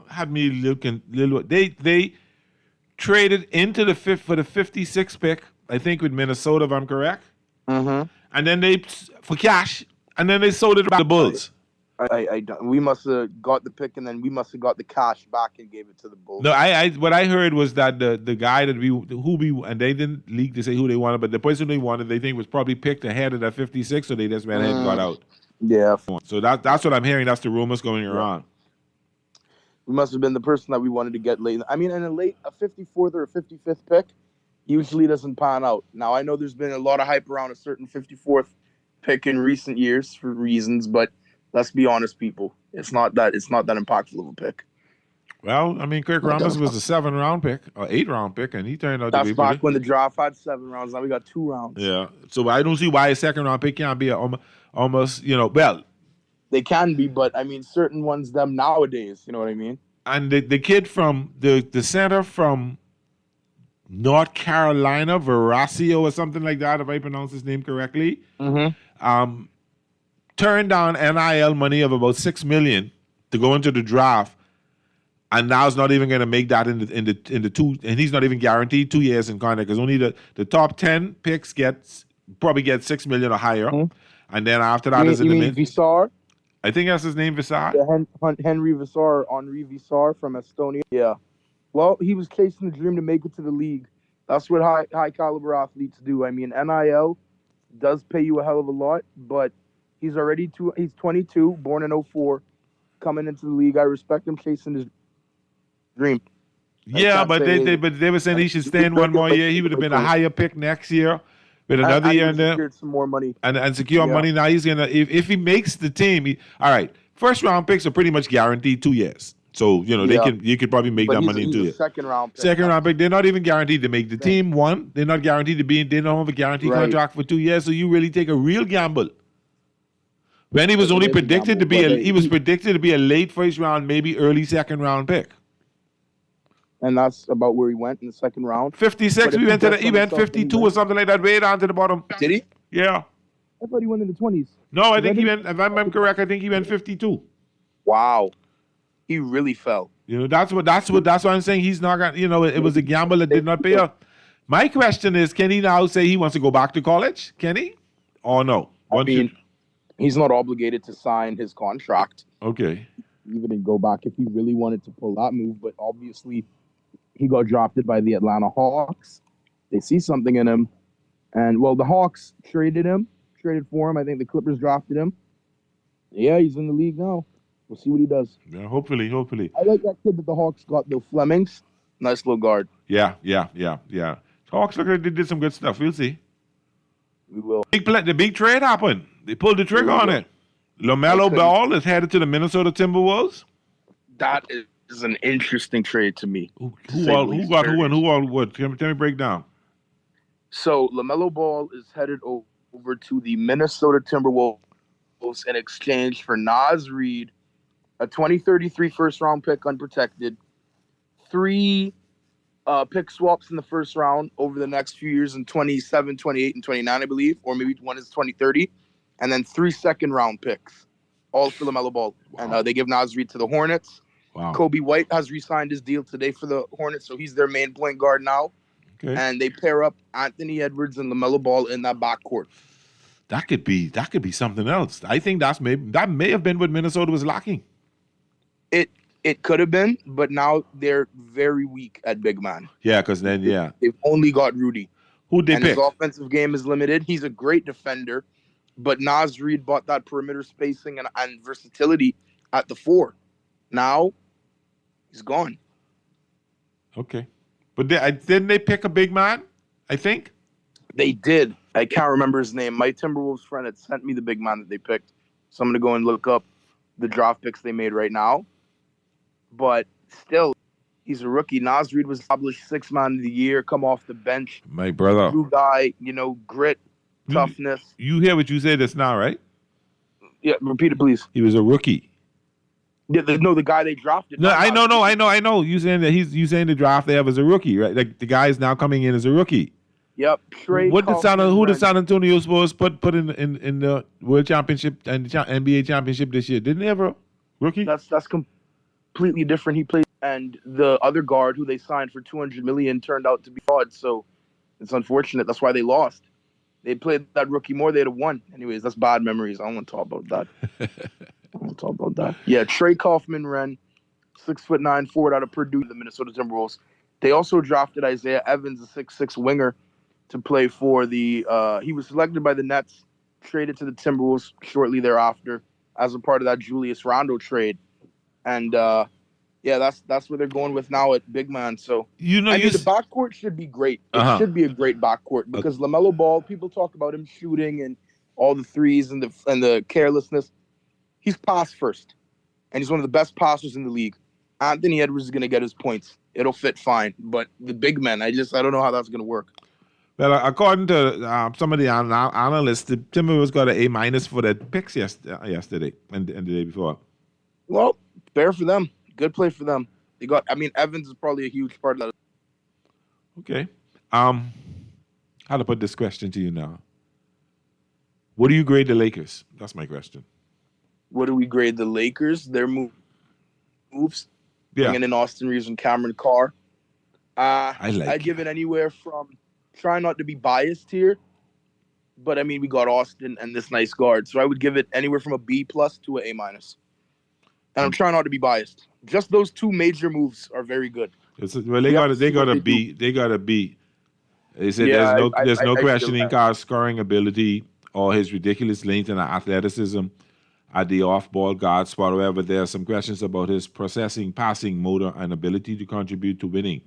had me looking little. They traded into the fifth for the 56th pick, I think, with Minnesota, if I'm correct. Mm-hmm. And then for cash, and then they sold it to the Bulls. We must have got the pick, and then we must have got the cash back and gave it to the Bulls. No, what I heard was that the guy that and they didn't leak to say who they wanted, but the person they wanted, they think was probably picked ahead of that 56, so they just went ahead and got out. Yeah. So that's what I'm hearing. That's the rumors going around. We must have been the person that we wanted to get late. I mean, in a 54th or a 55th pick usually doesn't pan out. Now, I know there's been a lot of hype around a certain 54th pick in recent years for reasons, but let's be honest, people. It's not that impactful of a pick. Well, I mean, Kirk Rambis was a 7-round pick or 8-round pick, and he turned out to be. That's back when the draft had 7 rounds. Now we got 2 rounds. Yeah. So I don't see why a 2nd-round pick can't be almost, well. They can be, but I mean, certain ones, them nowadays, you know what I mean? And the kid from the center from North Carolina, Veracio or something like that, if I pronounce his name correctly, turned down NIL money of about $6 million to go into the draft, and now is not even going to make that in the 2, and he's not even guaranteed 2 years in contract because only the top 10 picks probably get $6 million or higher, and then after that is in the mid. Visar? I think that's his name, Visar. Henry Visar from Estonia. Yeah. Well, he was chasing the dream to make it to the league. That's what high caliber athletes do. I mean, NIL does pay you a hell of a lot, but he's 22, born in 04, coming into the league. I respect him chasing his dream. Yeah, but they were saying he should stay in one more year. He would have been a higher pick next year with another year in there. Secured some more money. And secure money. Now he's gonna if he makes the team. All right, first round picks are pretty much guaranteed 2 years. So you could probably make that money in 2 years. Second round pick. Second round pick. They're not even guaranteed to make the team. One, they're not guaranteed to be. They don't have a guaranteed contract for 2 years. So you really take a real gamble. When he was only predicted to be a late first round, maybe early second round pick. And that's about where he went in the second round. 56. He went 52 or something like that, way down to the bottom. Did he? Yeah. I thought he went in the 20s. No, I think he went. If I'm correct, I think he went 52. Wow. He really fell. That's what I'm saying. He's not gonna. It was a gamble that did not pay off. My question is, can he now say he wants to go back to college? Can he? Or no? He's not obligated to sign his contract. Okay. Even to go back if he really wanted to pull that move, but obviously he got drafted by the Atlanta Hawks. They see something in him, and the Hawks traded for him. I think the Clippers drafted him. Yeah, he's in the league now. We'll see what he does. Yeah, hopefully. I like that kid that the Hawks got, though. Flemings. Nice little guard. Yeah. Hawks look like they did some good stuff. We'll see. We will. The big trade happened. They pulled the trigger on it. LaMelo Ball is headed to the Minnesota Timberwolves. That is an interesting trade to me. Who got who and who all what? Tell me break down. So LaMelo Ball is headed over to the Minnesota Timberwolves in exchange for Naz Reid, a 2033 first-round pick unprotected, 3 pick swaps in the first round over the next few years in 27, 28, and 29, I believe, or maybe one is 2030, and then 3 second-round picks, all for LaMelo Ball. Wow. And they give Naz Reid to the Hornets. Wow. Kobe White has re-signed his deal today for the Hornets, so he's their main point guard now. Okay. And they pair up Anthony Edwards and LaMelo Ball in that backcourt. That could be something else. I think that may have been what Minnesota was lacking. It could have been, but now they're very weak at big man. Yeah, because then they've only got Rudy. Who they pick? His offensive game is limited. He's a great defender, but Naz Reid bought that perimeter spacing and versatility at the 4. Now he's gone. Okay, but didn't they pick a big man? I think they did. I can't remember his name. My Timberwolves friend had sent me the big man that they picked, so I'm gonna go and look up the draft picks they made right now. But still, he's a rookie. Naz Reid was established 6th man of the year, come off the bench. My brother. True guy, grit, toughness. You hear what you said just now, right? Yeah, repeat it, please. He was a rookie. Yeah, the guy they drafted. No, I know. You saying that the draft they have as a rookie, right? Like the guy is now coming in as a rookie. Yep. Who did San Antonio Spurs put in the World Championship and the NBA Championship this year? Didn't they have a rookie? That's completely different. He played, and the other guard who they signed for $200 million turned out to be fraud. So it's unfortunate. That's why they lost. They played that rookie more, they'd have won. Anyways, that's bad memories. I don't want to talk about that. Yeah, Trey Kaufman-Renn, 6'9" forward out of Purdue, the Minnesota Timberwolves. They also drafted Isaiah Evans, a 6'6" winger, to play for the. He was selected by the Nets, traded to the Timberwolves shortly thereafter as a part of that Julius Randle trade, and that's what they're going with now at big man. So the backcourt should be great. It should be a great backcourt because LaMelo Ball. People talk about him shooting and all the threes and the carelessness. He's pass first, and he's one of the best passers in the league. Anthony Edwards is going to get his points. It'll fit fine. But the big men, I don't know how that's going to work. Well, according to some of the analysts, the Timberwolves got an A- for their picks yesterday and the day before. Well, fair for them. Good play for them. Evans is probably a huge part of that. Okay. How to put this question to you now? What do you grade the Lakers? That's my question. What do we grade the Lakers? Their moves? Yeah. Bringing in Austin Reeves and Cameron Carr. I give it anywhere from, try not to be biased here, but we got Austin and this nice guard. So I would give it anywhere from a B+ to an A-. And I'm trying not to be biased. Just those two major moves are very good. They gotta beat. They said there's no questioning Carr's scoring ability or his ridiculous length and athleticism at the off-ball guard spot. However, there are some questions about his processing, passing, motor, and ability to contribute to winning.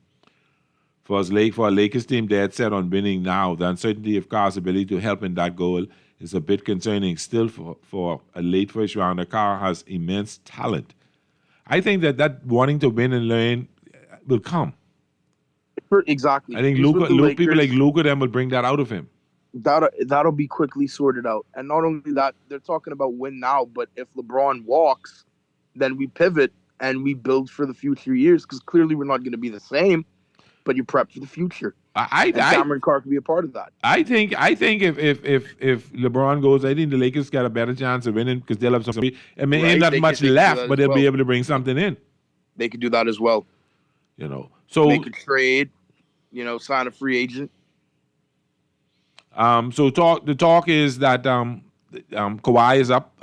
For a Lakers team dead set on winning now, the uncertainty of Carr's ability to help in that goal is a bit concerning. Still, for a late first rounder, Carr has immense talent. I think that wanting to win and learn will come. Exactly. I think people like Luka then will bring that out of him. That'll be quickly sorted out. And not only that, they're talking about win now, but if LeBron walks, then we pivot and we build for the future years, because clearly we're not going to be the same, but you prep for the future. Cameron Carr could be a part of that. I think if LeBron goes, I think the Lakers got a better chance of winning because they'll have something. I mean, ain't not much left, but they'll be able to bring something in. They could do that as well. So make a trade, sign a free agent. So the talk is that Kawhi is up.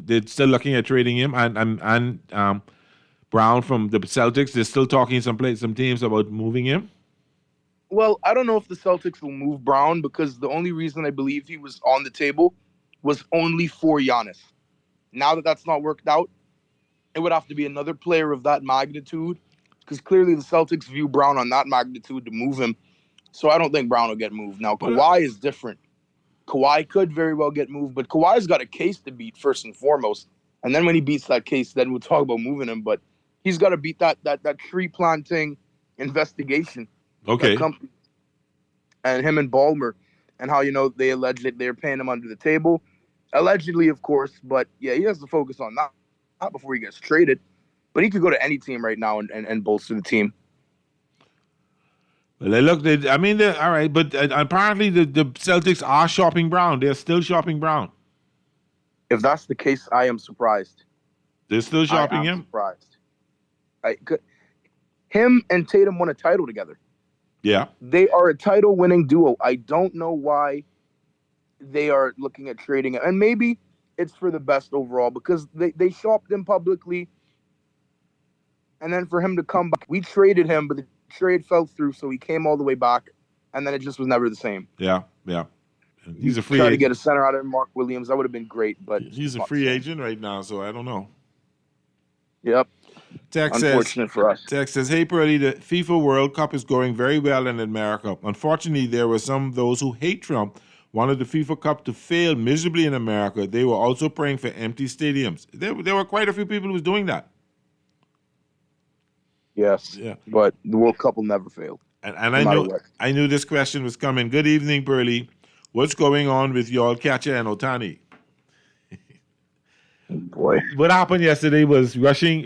They're still looking at trading him, and Brown from the Celtics. They're still talking some teams about moving him. Well, I don't know if the Celtics will move Brown, because the only reason I believe he was on the table was only for Giannis. Now that that's not worked out, it would have to be another player of that magnitude, because clearly the Celtics view Brown on that magnitude to move him. So I don't think Brown will get moved. Now, Kawhi is different. Kawhi could very well get moved, but Kawhi's got a case to beat first and foremost. And then when he beats that case, then we'll talk about moving him. But he's got to beat that tree planting investigation. Okay. And him and Ballmer, and how, they alleged that they're paying him under the table. Allegedly, of course, but yeah, he has to focus on that, not before he gets traded. But he could go to any team right now and bolster the team. Well, all right, but apparently the Celtics are shopping Brown. They're still shopping Brown. If that's the case, I am surprised. They're still shopping him? Surprised. Him and Tatum won a title together. Yeah. They are a title-winning duo. I don't know why they are looking at trading him. And maybe it's for the best overall, because they shopped him publicly. And then for him to come back, we traded him, but the trade fell through, so he came all the way back, and then it just was never the same. Yeah. He's a free agent. Trying to get a center out of Mark Williams, that would have been great, but he's a free agent right now, so I don't know. Yep. Unfortunate for us. Tex says, hey, Pearly, the FIFA World Cup is going very well in America. Unfortunately, there were some of those who hate Trump wanted the FIFA Cup to fail miserably in America. They were also praying for empty stadiums. There were quite a few people who was doing that. Yes. Yeah. But the World Cup will never fail. And I knew this question was coming. Good evening, Pearly. What's going on with y'all catcher and Ohtani? Boy. What happened yesterday was rushing.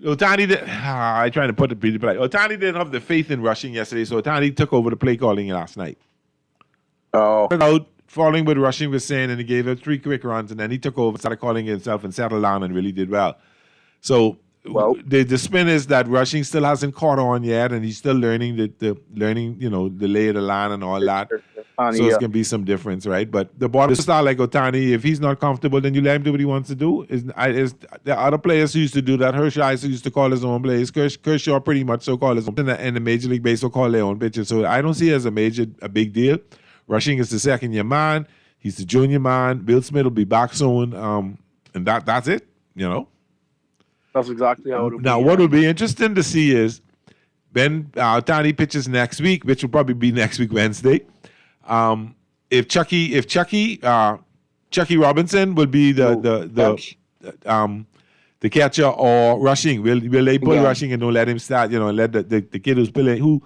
Ohtani I trying to put it pretty polite. Ohtani didn't have the faith in rushing yesterday, so Ohtani took over the play calling last night. Oh. Out following what rushing was saying, and he gave up 3 quick runs, and then he took over, started calling himself, and settled down and really did well. So the spin is that rushing still hasn't caught on yet, and he's still learning the lay of the land and all that. So it's gonna be some difference, right? But the ball is style like Ohtani. If he's not comfortable, then you let him do what he wants to do. There are other players who used to do that. Hershiser used to call his own plays. Kershaw pretty much so called his own, and the Major League Baseball call their own pitches. So I don't see it as a big deal. Rushing is the second year man. He's the junior man. Bill Smith will be back soon, and that's it. That's exactly how it would be. Now, what would be interesting to see is Ohtani pitches next week, which will probably be next week Wednesday. If Chucky Robinson will be the catcher, or rushing, will they pull rushing and don't let him start? Let the kid who's playing,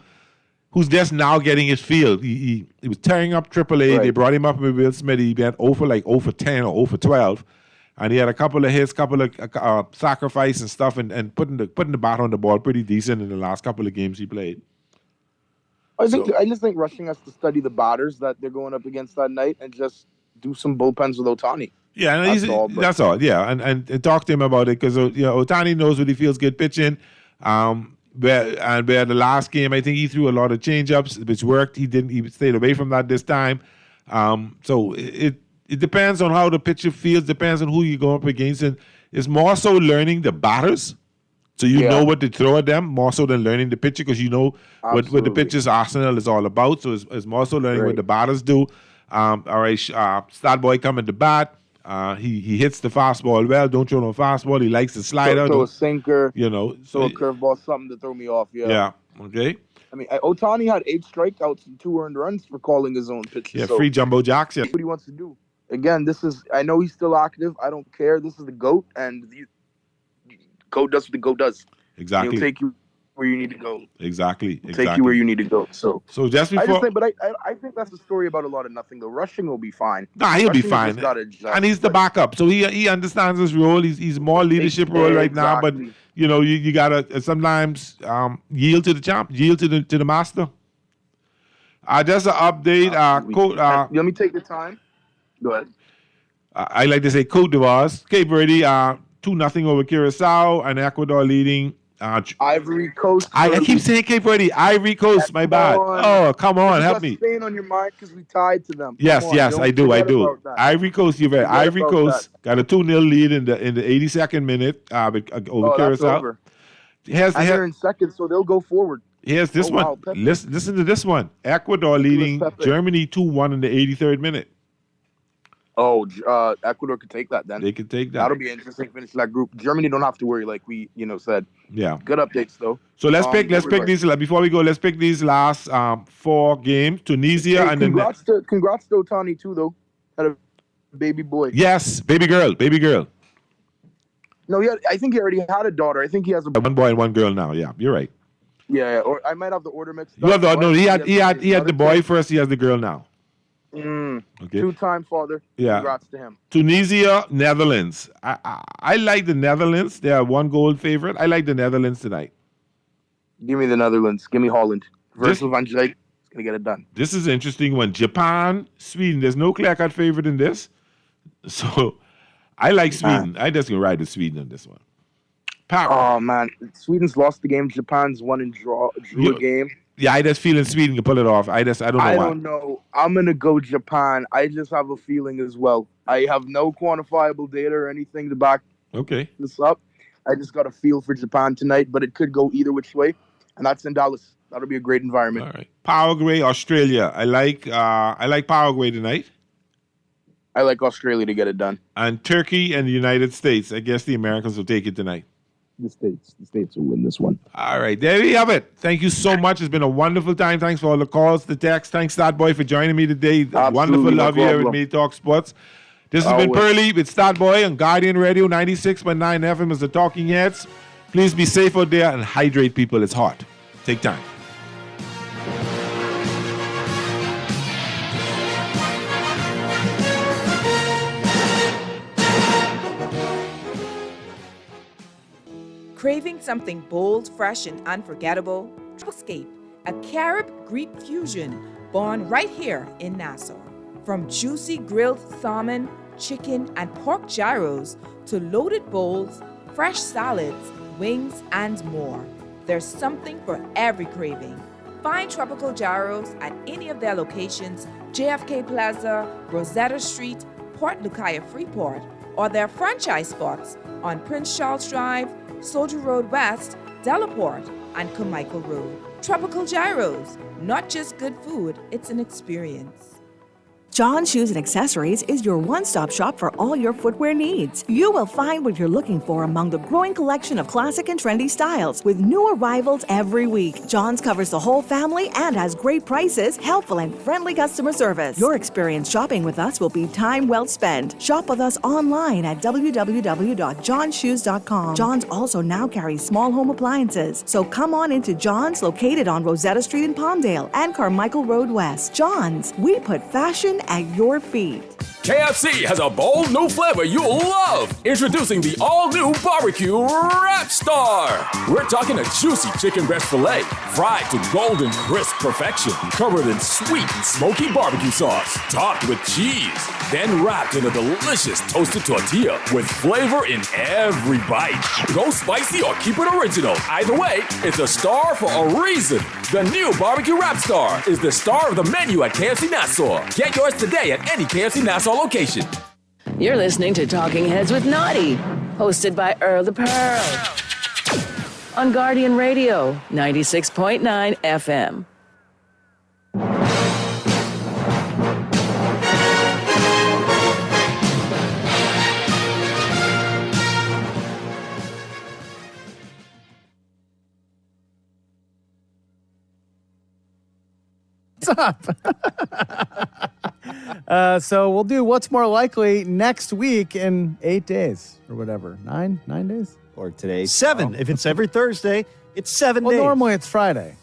who's just now getting his field. He was tearing up AAA. Right. They brought him up with Will Smith. He went 0 for 10 or 0 for 12. And he had a couple of hits, couple of sacrifice and stuff, and putting the bat on the ball pretty decent in the last couple of games he played. I just think rushing has to study the batters that they're going up against that night and just do some bullpens with Ohtani. Yeah, and that's all. Yeah, and talk to him about it, because Ohtani knows what he feels good pitching. Where the last game, I think he threw a lot of changeups, which worked. He stayed away from that this time. So it depends on how the pitcher feels, depends on who you go up against. And It's more so learning the batters. So you know what to throw at them more so than learning the pitcher because you know what the pitcher's arsenal is all about. So it's more so learning what the batters do. All right, Stat Boy coming to bat. He hits the fastball well. Don't throw no fastball. He likes the slider. So a sinker. You know. So a curveball, something to throw me off. Yeah. Okay. I mean, Ohtani had 8 strikeouts and 2 earned runs for calling his own pitches. Yeah, so free Jumbo Jacks. Yeah. What he wants to do. Again, I know he's still active. I don't care. This is the GOAT, and the GOAT does what the GOAT does. Exactly. He'll take you where you need to go. Exactly. Take you where you need to go. So just before, I think that's a story about a lot of nothing. The rushing will be fine. Nah, he'll be fine. And he's the backup, so he understands his role. He's more leadership role right now. But you know, you gotta sometimes yield to the champ, yield to the master. Just an update. Let me take the time. Go ahead. I like to say Cote d'Ivoire, Cape Verde, 2-0 over Curacao, and Ecuador leading. Ivory Coast. I keep saying Cape Verde. Ivory Coast, my bad. Oh, come on, help me. Staying on your mind because we tied to them. Yes, I do. Ivory Coast, you're right. Ivory Coast got a 2-0 lead in the 82nd minute over Curacao. They're in second, so they'll go forward. Here's this one. Wow, listen to this one. Ecuador leading Germany 2-1 in the 83rd minute. Oh, Ecuador could take that then. They could take that. That'll be interesting. Finish that group. Germany don't have to worry, like we said. Yeah. Good updates though. So let's pick these before we go. Let's pick these last 4 games. Tunisia and congrats to Ohtani too though. Had a baby boy. Yes, baby girl. No, I think he already had a daughter. I think he has one boy and one girl now. Yeah, you're right. Yeah, or I might have the order mixed up. He had the boy first. He has the girl now. Okay. 2-time father. Yeah. Congrats to him. Tunisia, Netherlands. I like the Netherlands. They are 1-goal favorite. I like the Netherlands tonight. Give me the Netherlands. Give me Holland. Virgil van Dijk is gonna get it done. This is an interesting one. Japan, Sweden. There's no clear-cut favorite in this, so I like Sweden. I just gonna ride with Sweden on this one. Oh man, Sweden's lost the game. Japan's won and drew a game. Yeah, I just feeling Sweden can pull it off. I don't know why. I don't know. I'm going to go Japan. I just have a feeling as well. I have no quantifiable data or anything to back this up. I just got a feel for Japan tonight, but it could go either which way, and that's in Dallas. That'll be a great environment. All right. Paraguay, Australia. I like Paraguay tonight. I like Australia to get it done. And Turkey and the United States. I guess the Americans will take it tonight. The States will win this one. All right, there we have it. Thank you so much. It's been a wonderful time. Thanks for all the calls, the texts. Thanks, Stat Boy, for joining me today. Absolutely, wonderful to have you here with me, Talk Sports. This has been Pearly with Stat Boy on Guardian Radio 96.9 FM as the Talking Heads. Please be safe out there and hydrate, people. It's hot. Take time. Craving something bold, fresh, and unforgettable? Escape, a Carib-Greek fusion born right here in Nassau. From juicy grilled salmon, chicken, and pork gyros to loaded bowls, fresh salads, wings, and more. There's something for every craving. Find Tropical Gyros at any of their locations, JFK Plaza, Rosetta Street, Port Lucaya Freeport, or their franchise spots on Prince Charles Drive, Soldier Road West, Delaport, and Carmichael Road. Tropical Gyros, not just good food, it's an experience. John Shoes and Accessories is your one-stop shop for all your footwear needs. You will find what you're looking for among the growing collection of classic and trendy styles with new arrivals every week. John's covers the whole family and has great prices, helpful and friendly customer service. Your experience shopping with us will be time well spent. Shop with us online at www.johnshoes.com. John's also now carries small home appliances. So come on into John's, located on Rosetta Street in Palmdale and Carmichael Road West. John's, we put fashion at your feet. KFC has a bold new flavor you'll love. Introducing the all-new Barbecue Rap Star. We're talking a juicy chicken breast filet, fried to golden crisp perfection, covered in sweet and smoky barbecue sauce, topped with cheese, then wrapped in a delicious toasted tortilla with flavor in every bite. Go spicy or keep it original. Either way, it's a star for a reason. The new Barbecue Rap Star is the star of the menu at KFC Nassau. Get yours today at any KFC Nassau location. You're listening to Talking Heads with Naughty, hosted by Earl the Pearl. On Guardian Radio, 96.9 FM. What's up? So we'll do What's More Likely next week in 8 days or whatever. 9 days? Or today. 7. If it's every Thursday, it's 7 Well, days. normally it's Friday.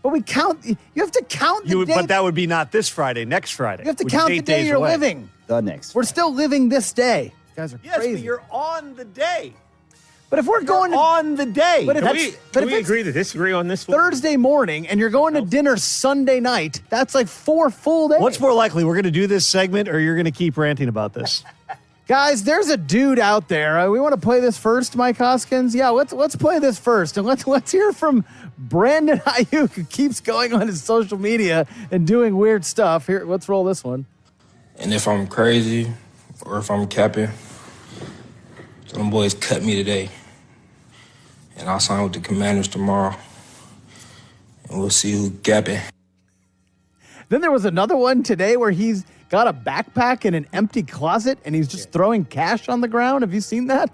But we count, you have to count the day. But that would be not this Friday, next Friday. You have to which is count 8 the day days you're away. living. The next. We're still living this day. You guys are Yes, crazy. but you're on the day. But if we're going on the day. But if Can it's, we, but can if we it's agree to disagree on this one? Thursday morning and you're going to dinner Sunday night, that's like 4 full days. What's more likely? We're going to do this segment or you're going to keep ranting about this? Guys, there's a dude out there. We want to play this first, Mike Hoskins. Yeah, let's play this first, and let's hear from Brandon Ayuk, who keeps going on his social media and doing weird stuff. Here, let's roll this one. And if I'm crazy or if I'm capping, some boys cut me today, and I'll sign with the Commanders tomorrow, and we'll see who capping. Then there was another one today where he's got a backpack in an empty closet and he's just throwing cash on the ground. Have you seen that?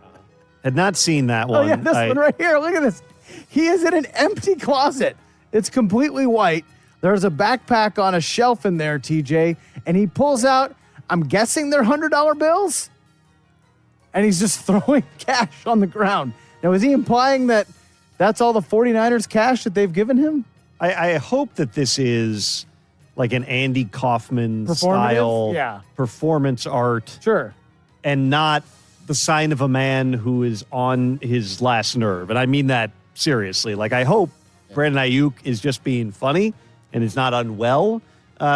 Had not seen that one. Oh, yeah, this one right here. Look at this. He is in an empty closet. It's completely white. There's a backpack on a shelf in there, TJ, and he pulls out, I'm guessing they're $100 bills, and he's just throwing cash on the ground. Now, is he implying that that's all the 49ers cash that they've given him? I hope that this is like an Andy Kaufman Performative? style performance art. Sure. And not the sign of a man who is on his last nerve. And I mean that seriously. Like, I hope Brandon Ayuk is just being funny and is not unwell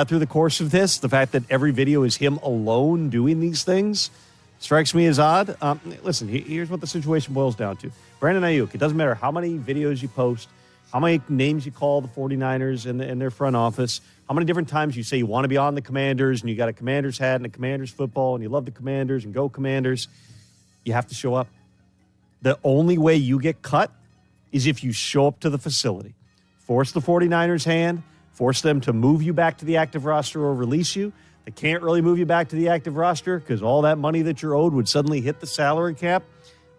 through the course of this. The fact that every video is him alone doing these things strikes me as odd. Listen, here's what the situation boils down to. Brandon Ayuk, it doesn't matter how many videos you post, how many names you call the 49ers and their front office, how many different times you say you want to be on the Commanders and you got a Commanders hat and a Commanders football and you love the Commanders and go Commanders, you have to show up. The only way you get cut is if you show up to the facility. Force the 49ers' hand, force them to move you back to the active roster or release you. They can't really move you back to the active roster because all that money that you're owed would suddenly hit the salary cap.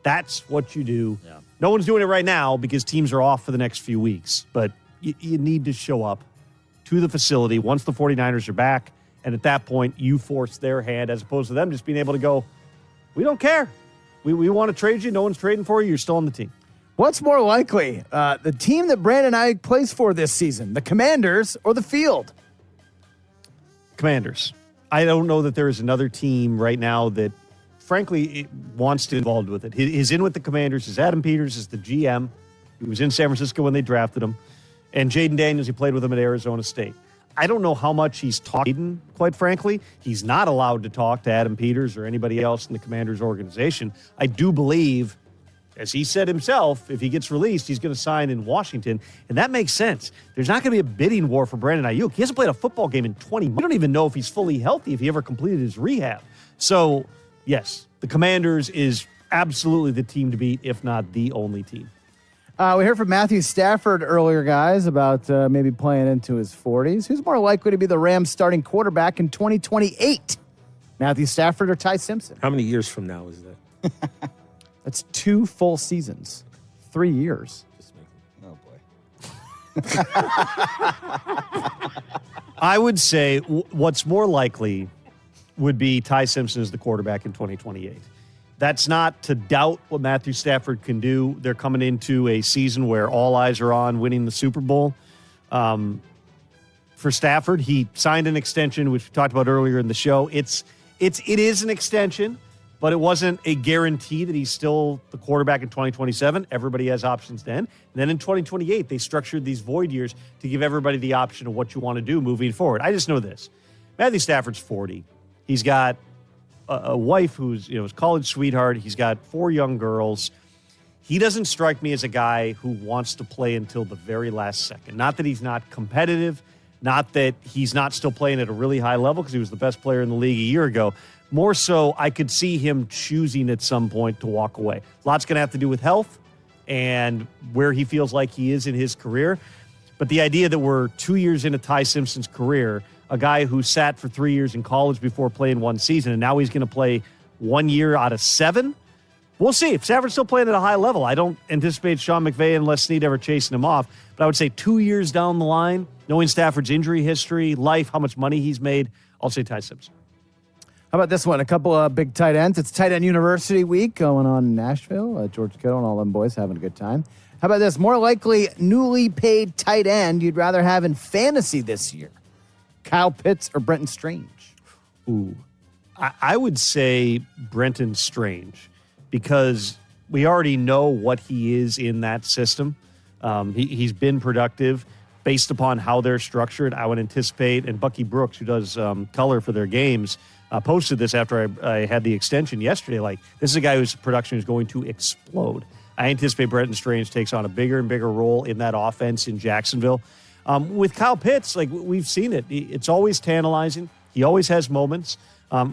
That's what you do. Yeah. No one's doing it right now because teams are off for the next few weeks. But you need to show up to the facility once the 49ers are back. And at that point, you force their hand as opposed to them just being able to go, we don't care. We want to trade you. No one's trading for you. You're still on the team. What's more likely, the team that Brandon Ayuk plays for this season, the Commanders or the field? Commanders. I don't know that there is another team right now that, frankly, wants to be involved with it. His in with the Commanders is Adam Peters is the GM. He was in San Francisco when they drafted him. And Jaden Daniels, he played with him at Arizona State. I don't know how much he's talking, quite frankly. He's not allowed to talk to Adam Peters or anybody else in the Commanders organization. I do believe, as he said himself, if he gets released, he's going to sign in Washington. And that makes sense. There's not going to be a bidding war for Brandon Ayuk. He hasn't played a football game in 20 months. We don't even know if he's fully healthy, if he ever completed his rehab. So, yes, the Commanders is absolutely the team to beat, if not the only team. We heard from Matthew Stafford earlier, guys, about maybe playing into his 40s. Who's more likely to be the Rams starting quarterback in 2028? Matthew Stafford or Ty Simpson? How many years from now is that? That's 2 full seasons. 3 years. Oh, boy. I would say what's more likely would be Ty Simpson as the quarterback in 2028. That's not to doubt what Matthew Stafford can do. They're coming into a season where all eyes are on winning the Super Bowl. For Stafford, he signed an extension, which we talked about earlier in the show. It is an extension, but it wasn't a guarantee that he's still the quarterback in 2027. Everybody has options then. And then in 2028, they structured these void years to give everybody the option of what you want to do moving forward. I just know this. Matthew Stafford's 40. He's got a wife who's his college sweetheart. He's got 4 young girls. He doesn't strike me as a guy who wants to play until the very last second. Not that he's not competitive, not that he's not still playing at a really high level because he was the best player in the league a year ago, More so, I could see him choosing at some point to walk away. A lot's going to have to do with health and where he feels like he is in his career. But the idea that we're 2 years into Ty Simpson's career, a guy who sat for 3 years in college before playing one season, and now he's going to play 1 year out of 7, we'll see. If Stafford's still playing at a high level, I don't anticipate Sean McVay and Les Snead ever chasing him off. But I would say 2 years down the line, knowing Stafford's injury history, life, how much money he's made, I'll say Ty Simpson. How about this one? A couple of big tight ends. It's Tight End University Week going on in Nashville. George Kittle and all them boys having a good time. How about this? More likely newly paid tight end you'd rather have in fantasy this year. Kyle Pitts or Brenton Strange? Ooh, I would say Brenton Strange because we already know what he is in that system. He's been productive based upon how they're structured. I would anticipate, and Bucky Brooks, who does color for their games, posted this after I had the extension yesterday. Like, this is a guy whose production is going to explode. I anticipate Brenton Strange takes on a bigger and bigger role in that offense in Jacksonville. With Kyle Pitts, like we've seen it, it's always tantalizing. He always has moments.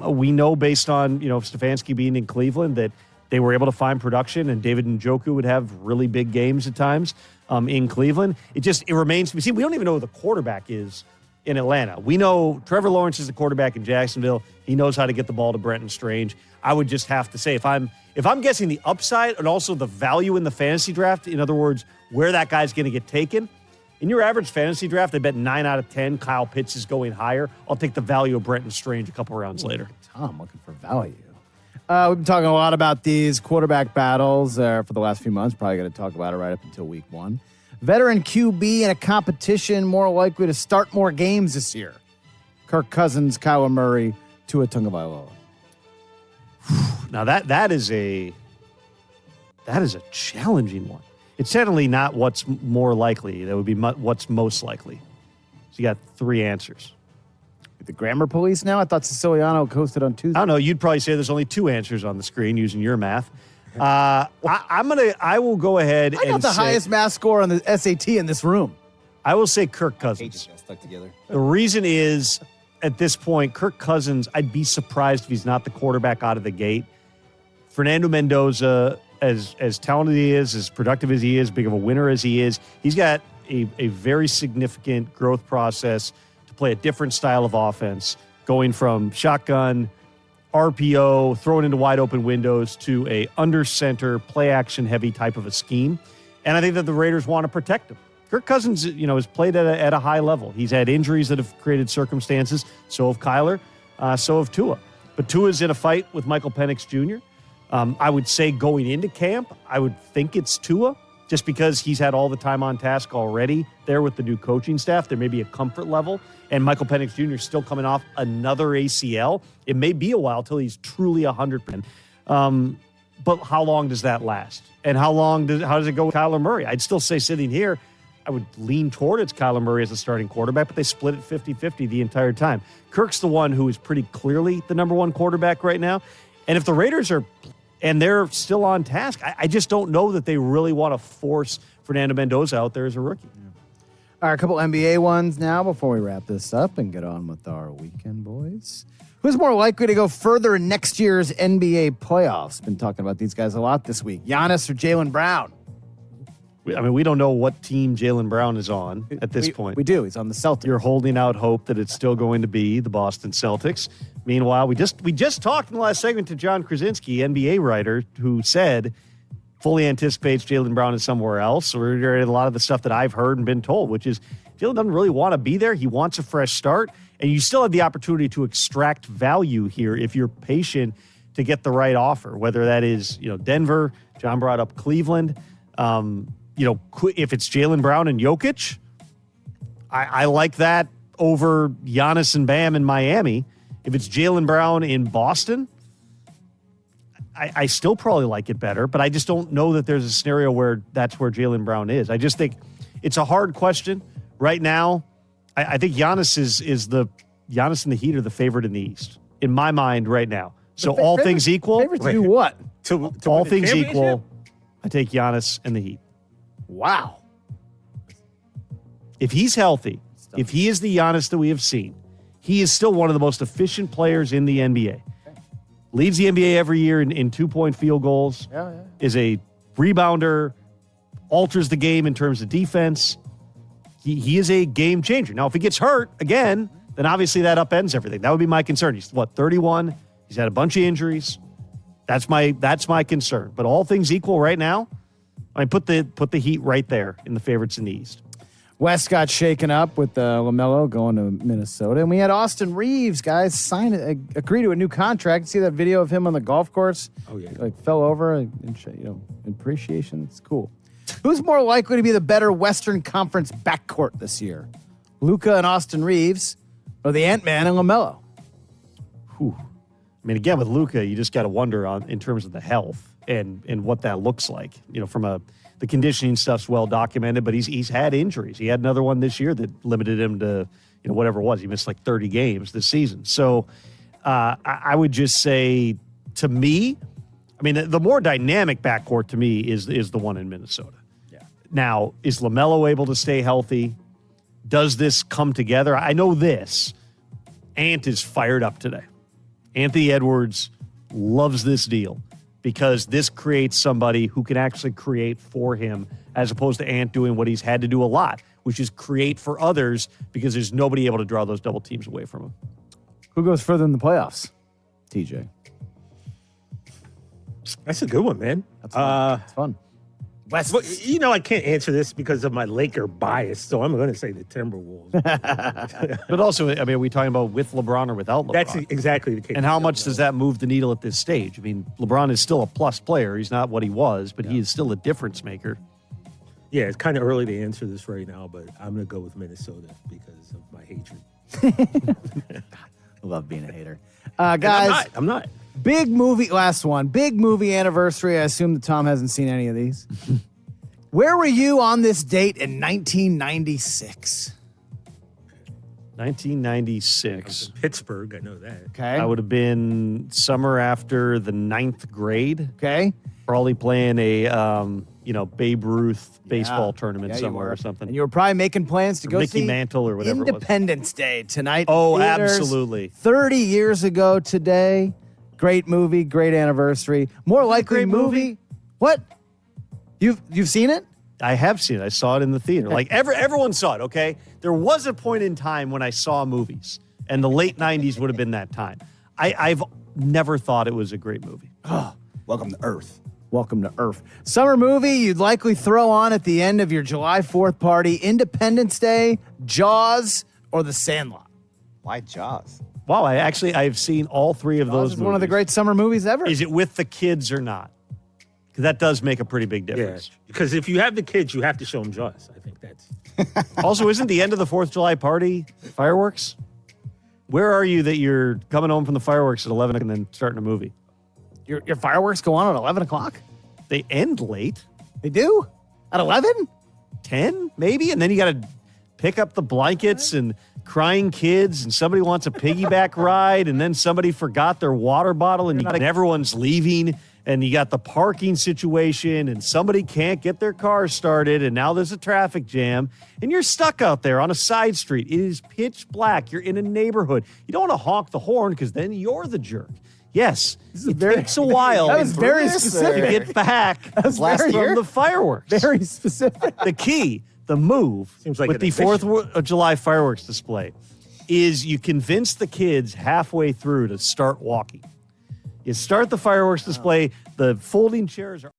We know based on Stefanski being in Cleveland that they were able to find production, and David Njoku would have really big games at times in Cleveland. It remains to be seen. We don't even know who the quarterback is in Atlanta. We know Trevor Lawrence is the quarterback in Jacksonville. He knows how to get the ball to Brenton Strange. I would just have to say, if I'm guessing the upside and also the value in the fantasy draft, in other words, where that guy's going to get taken, in your average fantasy draft, I bet 9 out of 10 Kyle Pitts is going higher. I'll take the value of Brenton Strange a couple rounds later. Tom looking for value. We've been talking a lot about these quarterback battles for the last few months. Probably going to talk about it right up until week 1. Veteran QB in a competition more likely to start more games this year. Kirk Cousins, Kyler Murray, Tua Tagovailoa. Now that is a challenging one. It's certainly not what's more likely. That would be what's most likely. So you got 3 answers. The grammar police now? I thought Siciliano posted on Tuesday. I don't know. You'd probably say there's only 2 answers on the screen using your math. I will go ahead and I got the highest math score on the SAT in this room. I will say Kirk Cousins. Stuck together. The reason is, at this point, Kirk Cousins, I'd be surprised if he's not the quarterback out of the gate. Fernando Mendoza, as talented he is, as productive as he is, big of a winner as he is, he's got a very significant growth process to play a different style of offense, going from shotgun, RPO, throwing into wide open windows to a under center, play action heavy type of a scheme. And I think that the Raiders want to protect him. Kirk Cousins, has played at a high level. He's had injuries that have created circumstances. So have Kyler, so have Tua. But Tua's in a fight with Michael Penix Jr. I would say going into camp, I would think it's Tua, just because he's had all the time on task already there with the new coaching staff. There may be a comfort level. And Michael Penix Jr. is still coming off another ACL. It may be a while till he's truly 100%. But how long does that last? And how does it go with Kyler Murray? I'd still say sitting here, I would lean toward it's Kyler Murray as a starting quarterback, but they split it 50-50 the entire time. Kirk's the one who is pretty clearly the number 1 quarterback right now. And if the Raiders they're still on task, I just don't know that they really want to force Fernando Mendoza out there as a rookie. All right, a couple NBA ones now before we wrap this up and get on with our weekend, boys. Who's more likely to go further in next year's NBA playoffs? Been talking about these guys a lot this week. Giannis or Jaylen Brown? We don't know what team Jaylen Brown is on at this point. We do. He's on the Celtics. You're holding out hope that it's still going to be the Boston Celtics. Meanwhile, we just talked in the last segment to John Krasinski, NBA writer, who said fully anticipates Jaylen Brown is somewhere else. Or a lot of the stuff that I've heard and been told, which is Jaylen doesn't really want to be there. He wants a fresh start. And you still have the opportunity to extract value here if you're patient to get the right offer, whether that is, Denver. John brought up Cleveland. If it's Jaylen Brown and Jokic, I like that over Giannis and Bam in Miami. If it's Jaylen Brown in Boston, I still probably like it better, but I just don't know that there's a scenario where that's where Jaylen Brown is. I just think it's a hard question. Right now, I think Giannis Giannis and the Heat are the favorite in the East, in my mind right now. So all things equal. Favorite to do what? To all things equal, I take Giannis and the Heat. Wow. If he's healthy, if he is the Giannis that we have seen, he is still one of the most efficient players in the NBA. leads the NBA every year in 2-point field goals, is a rebounder, alters the game in terms of defense. He is a game changer. Now, if he gets hurt again, then obviously that upends everything. That would be my concern. He's, 31? He's had a bunch of injuries. That's my concern. But all things equal right now, I mean, put the Heat right there in the favorites in the East. West got shaken up with LaMelo going to Minnesota. And we had Austin Reeves, guys, agree to a new contract. See that video of him on the golf course? Oh, yeah. Like fell over in appreciation. It's cool. Who's more likely to be the better Western Conference backcourt this year? Luka and Austin Reeves or the Ant-Man and LaMelo? Whew. I mean, again, with Luka, you just got to wonder in terms of the health and what that looks like. From the conditioning stuff's well documented, but he's had injuries. He had another one this year that limited him to whatever it was. He missed like 30 games this season. So I would just say, to me, I mean, the more dynamic backcourt to me is the one in Minnesota. Yeah. Now, is LaMelo able to stay healthy? Does this come together? I know this. Ant is fired up today. Anthony Edwards loves this deal because this creates somebody who can actually create for him as opposed to Ant doing what he's had to do a lot, which is create for others because there's nobody able to draw those double teams away from him. Who goes further in the playoffs? TJ. That's a good one, man. That's fun. It's fun. West. But, I can't answer this because of my Laker bias, so I'm going to say the Timberwolves. But also, I mean, are we talking about with LeBron or without LeBron? That's exactly the case. And how much does that move the needle at this stage? I mean, LeBron is still a plus player. He's not what he was, but he is still a difference maker. Yeah, it's kind of early to answer this right now, but I'm going to go with Minnesota because of my hatred. I love being a hater. Guys, I'm not. Big movie, last one. Big movie anniversary. I assume that Tom hasn't seen any of these. Where were you on this date in 1996? 1996. Pittsburgh, I know that. Okay. I would have been summer after the 9th grade. Okay. Probably playing a, Babe Ruth baseball tournament somewhere or something. And you were probably making plans to go Mickey see Mantle or whatever Independence Day tonight. Oh, in theaters. absolutely. 30 years ago today. Great movie, great anniversary. More likely movie. What? You've seen it? I have seen it. I saw it in the theater. Like everyone saw it, okay? There was a point in time when I saw movies, and the late 90s would have been that time. I've never thought it was a great movie. Welcome to Earth. Welcome to Earth. Summer movie you'd likely throw on at the end of your July 4th party, Independence Day, Jaws, or The Sandlot? Why Jaws? Wow, I've seen all three of those movies. One of the great summer movies ever. Is it with the kids or not? Because that does make a pretty big difference. Yeah, because if you have the kids, you have to show them Jaws. I think that's... Also, isn't the end of the 4th of July party fireworks? Where are you that you're coming home from the fireworks at 11 and then starting a movie? Your fireworks go on at 11 o'clock? They end late. They do? At 11? 10, maybe? And then you got to pick up the blankets and crying kids, and somebody wants a piggyback ride, and then somebody forgot their water bottle, and everyone's leaving, and you got the parking situation, and somebody can't get their car started, and now there's a traffic jam, and you're stuck out there on a side street. It is pitch black. You're in a neighborhood. You don't want to honk the horn because then you're the jerk. Yes, it takes a while. That was very specific. To get back from the fireworks. Very specific. The key, the move Seems like with an the efficient- 4th of July fireworks display is you convince the kids halfway through to start walking. You start the fireworks display, the folding chairs are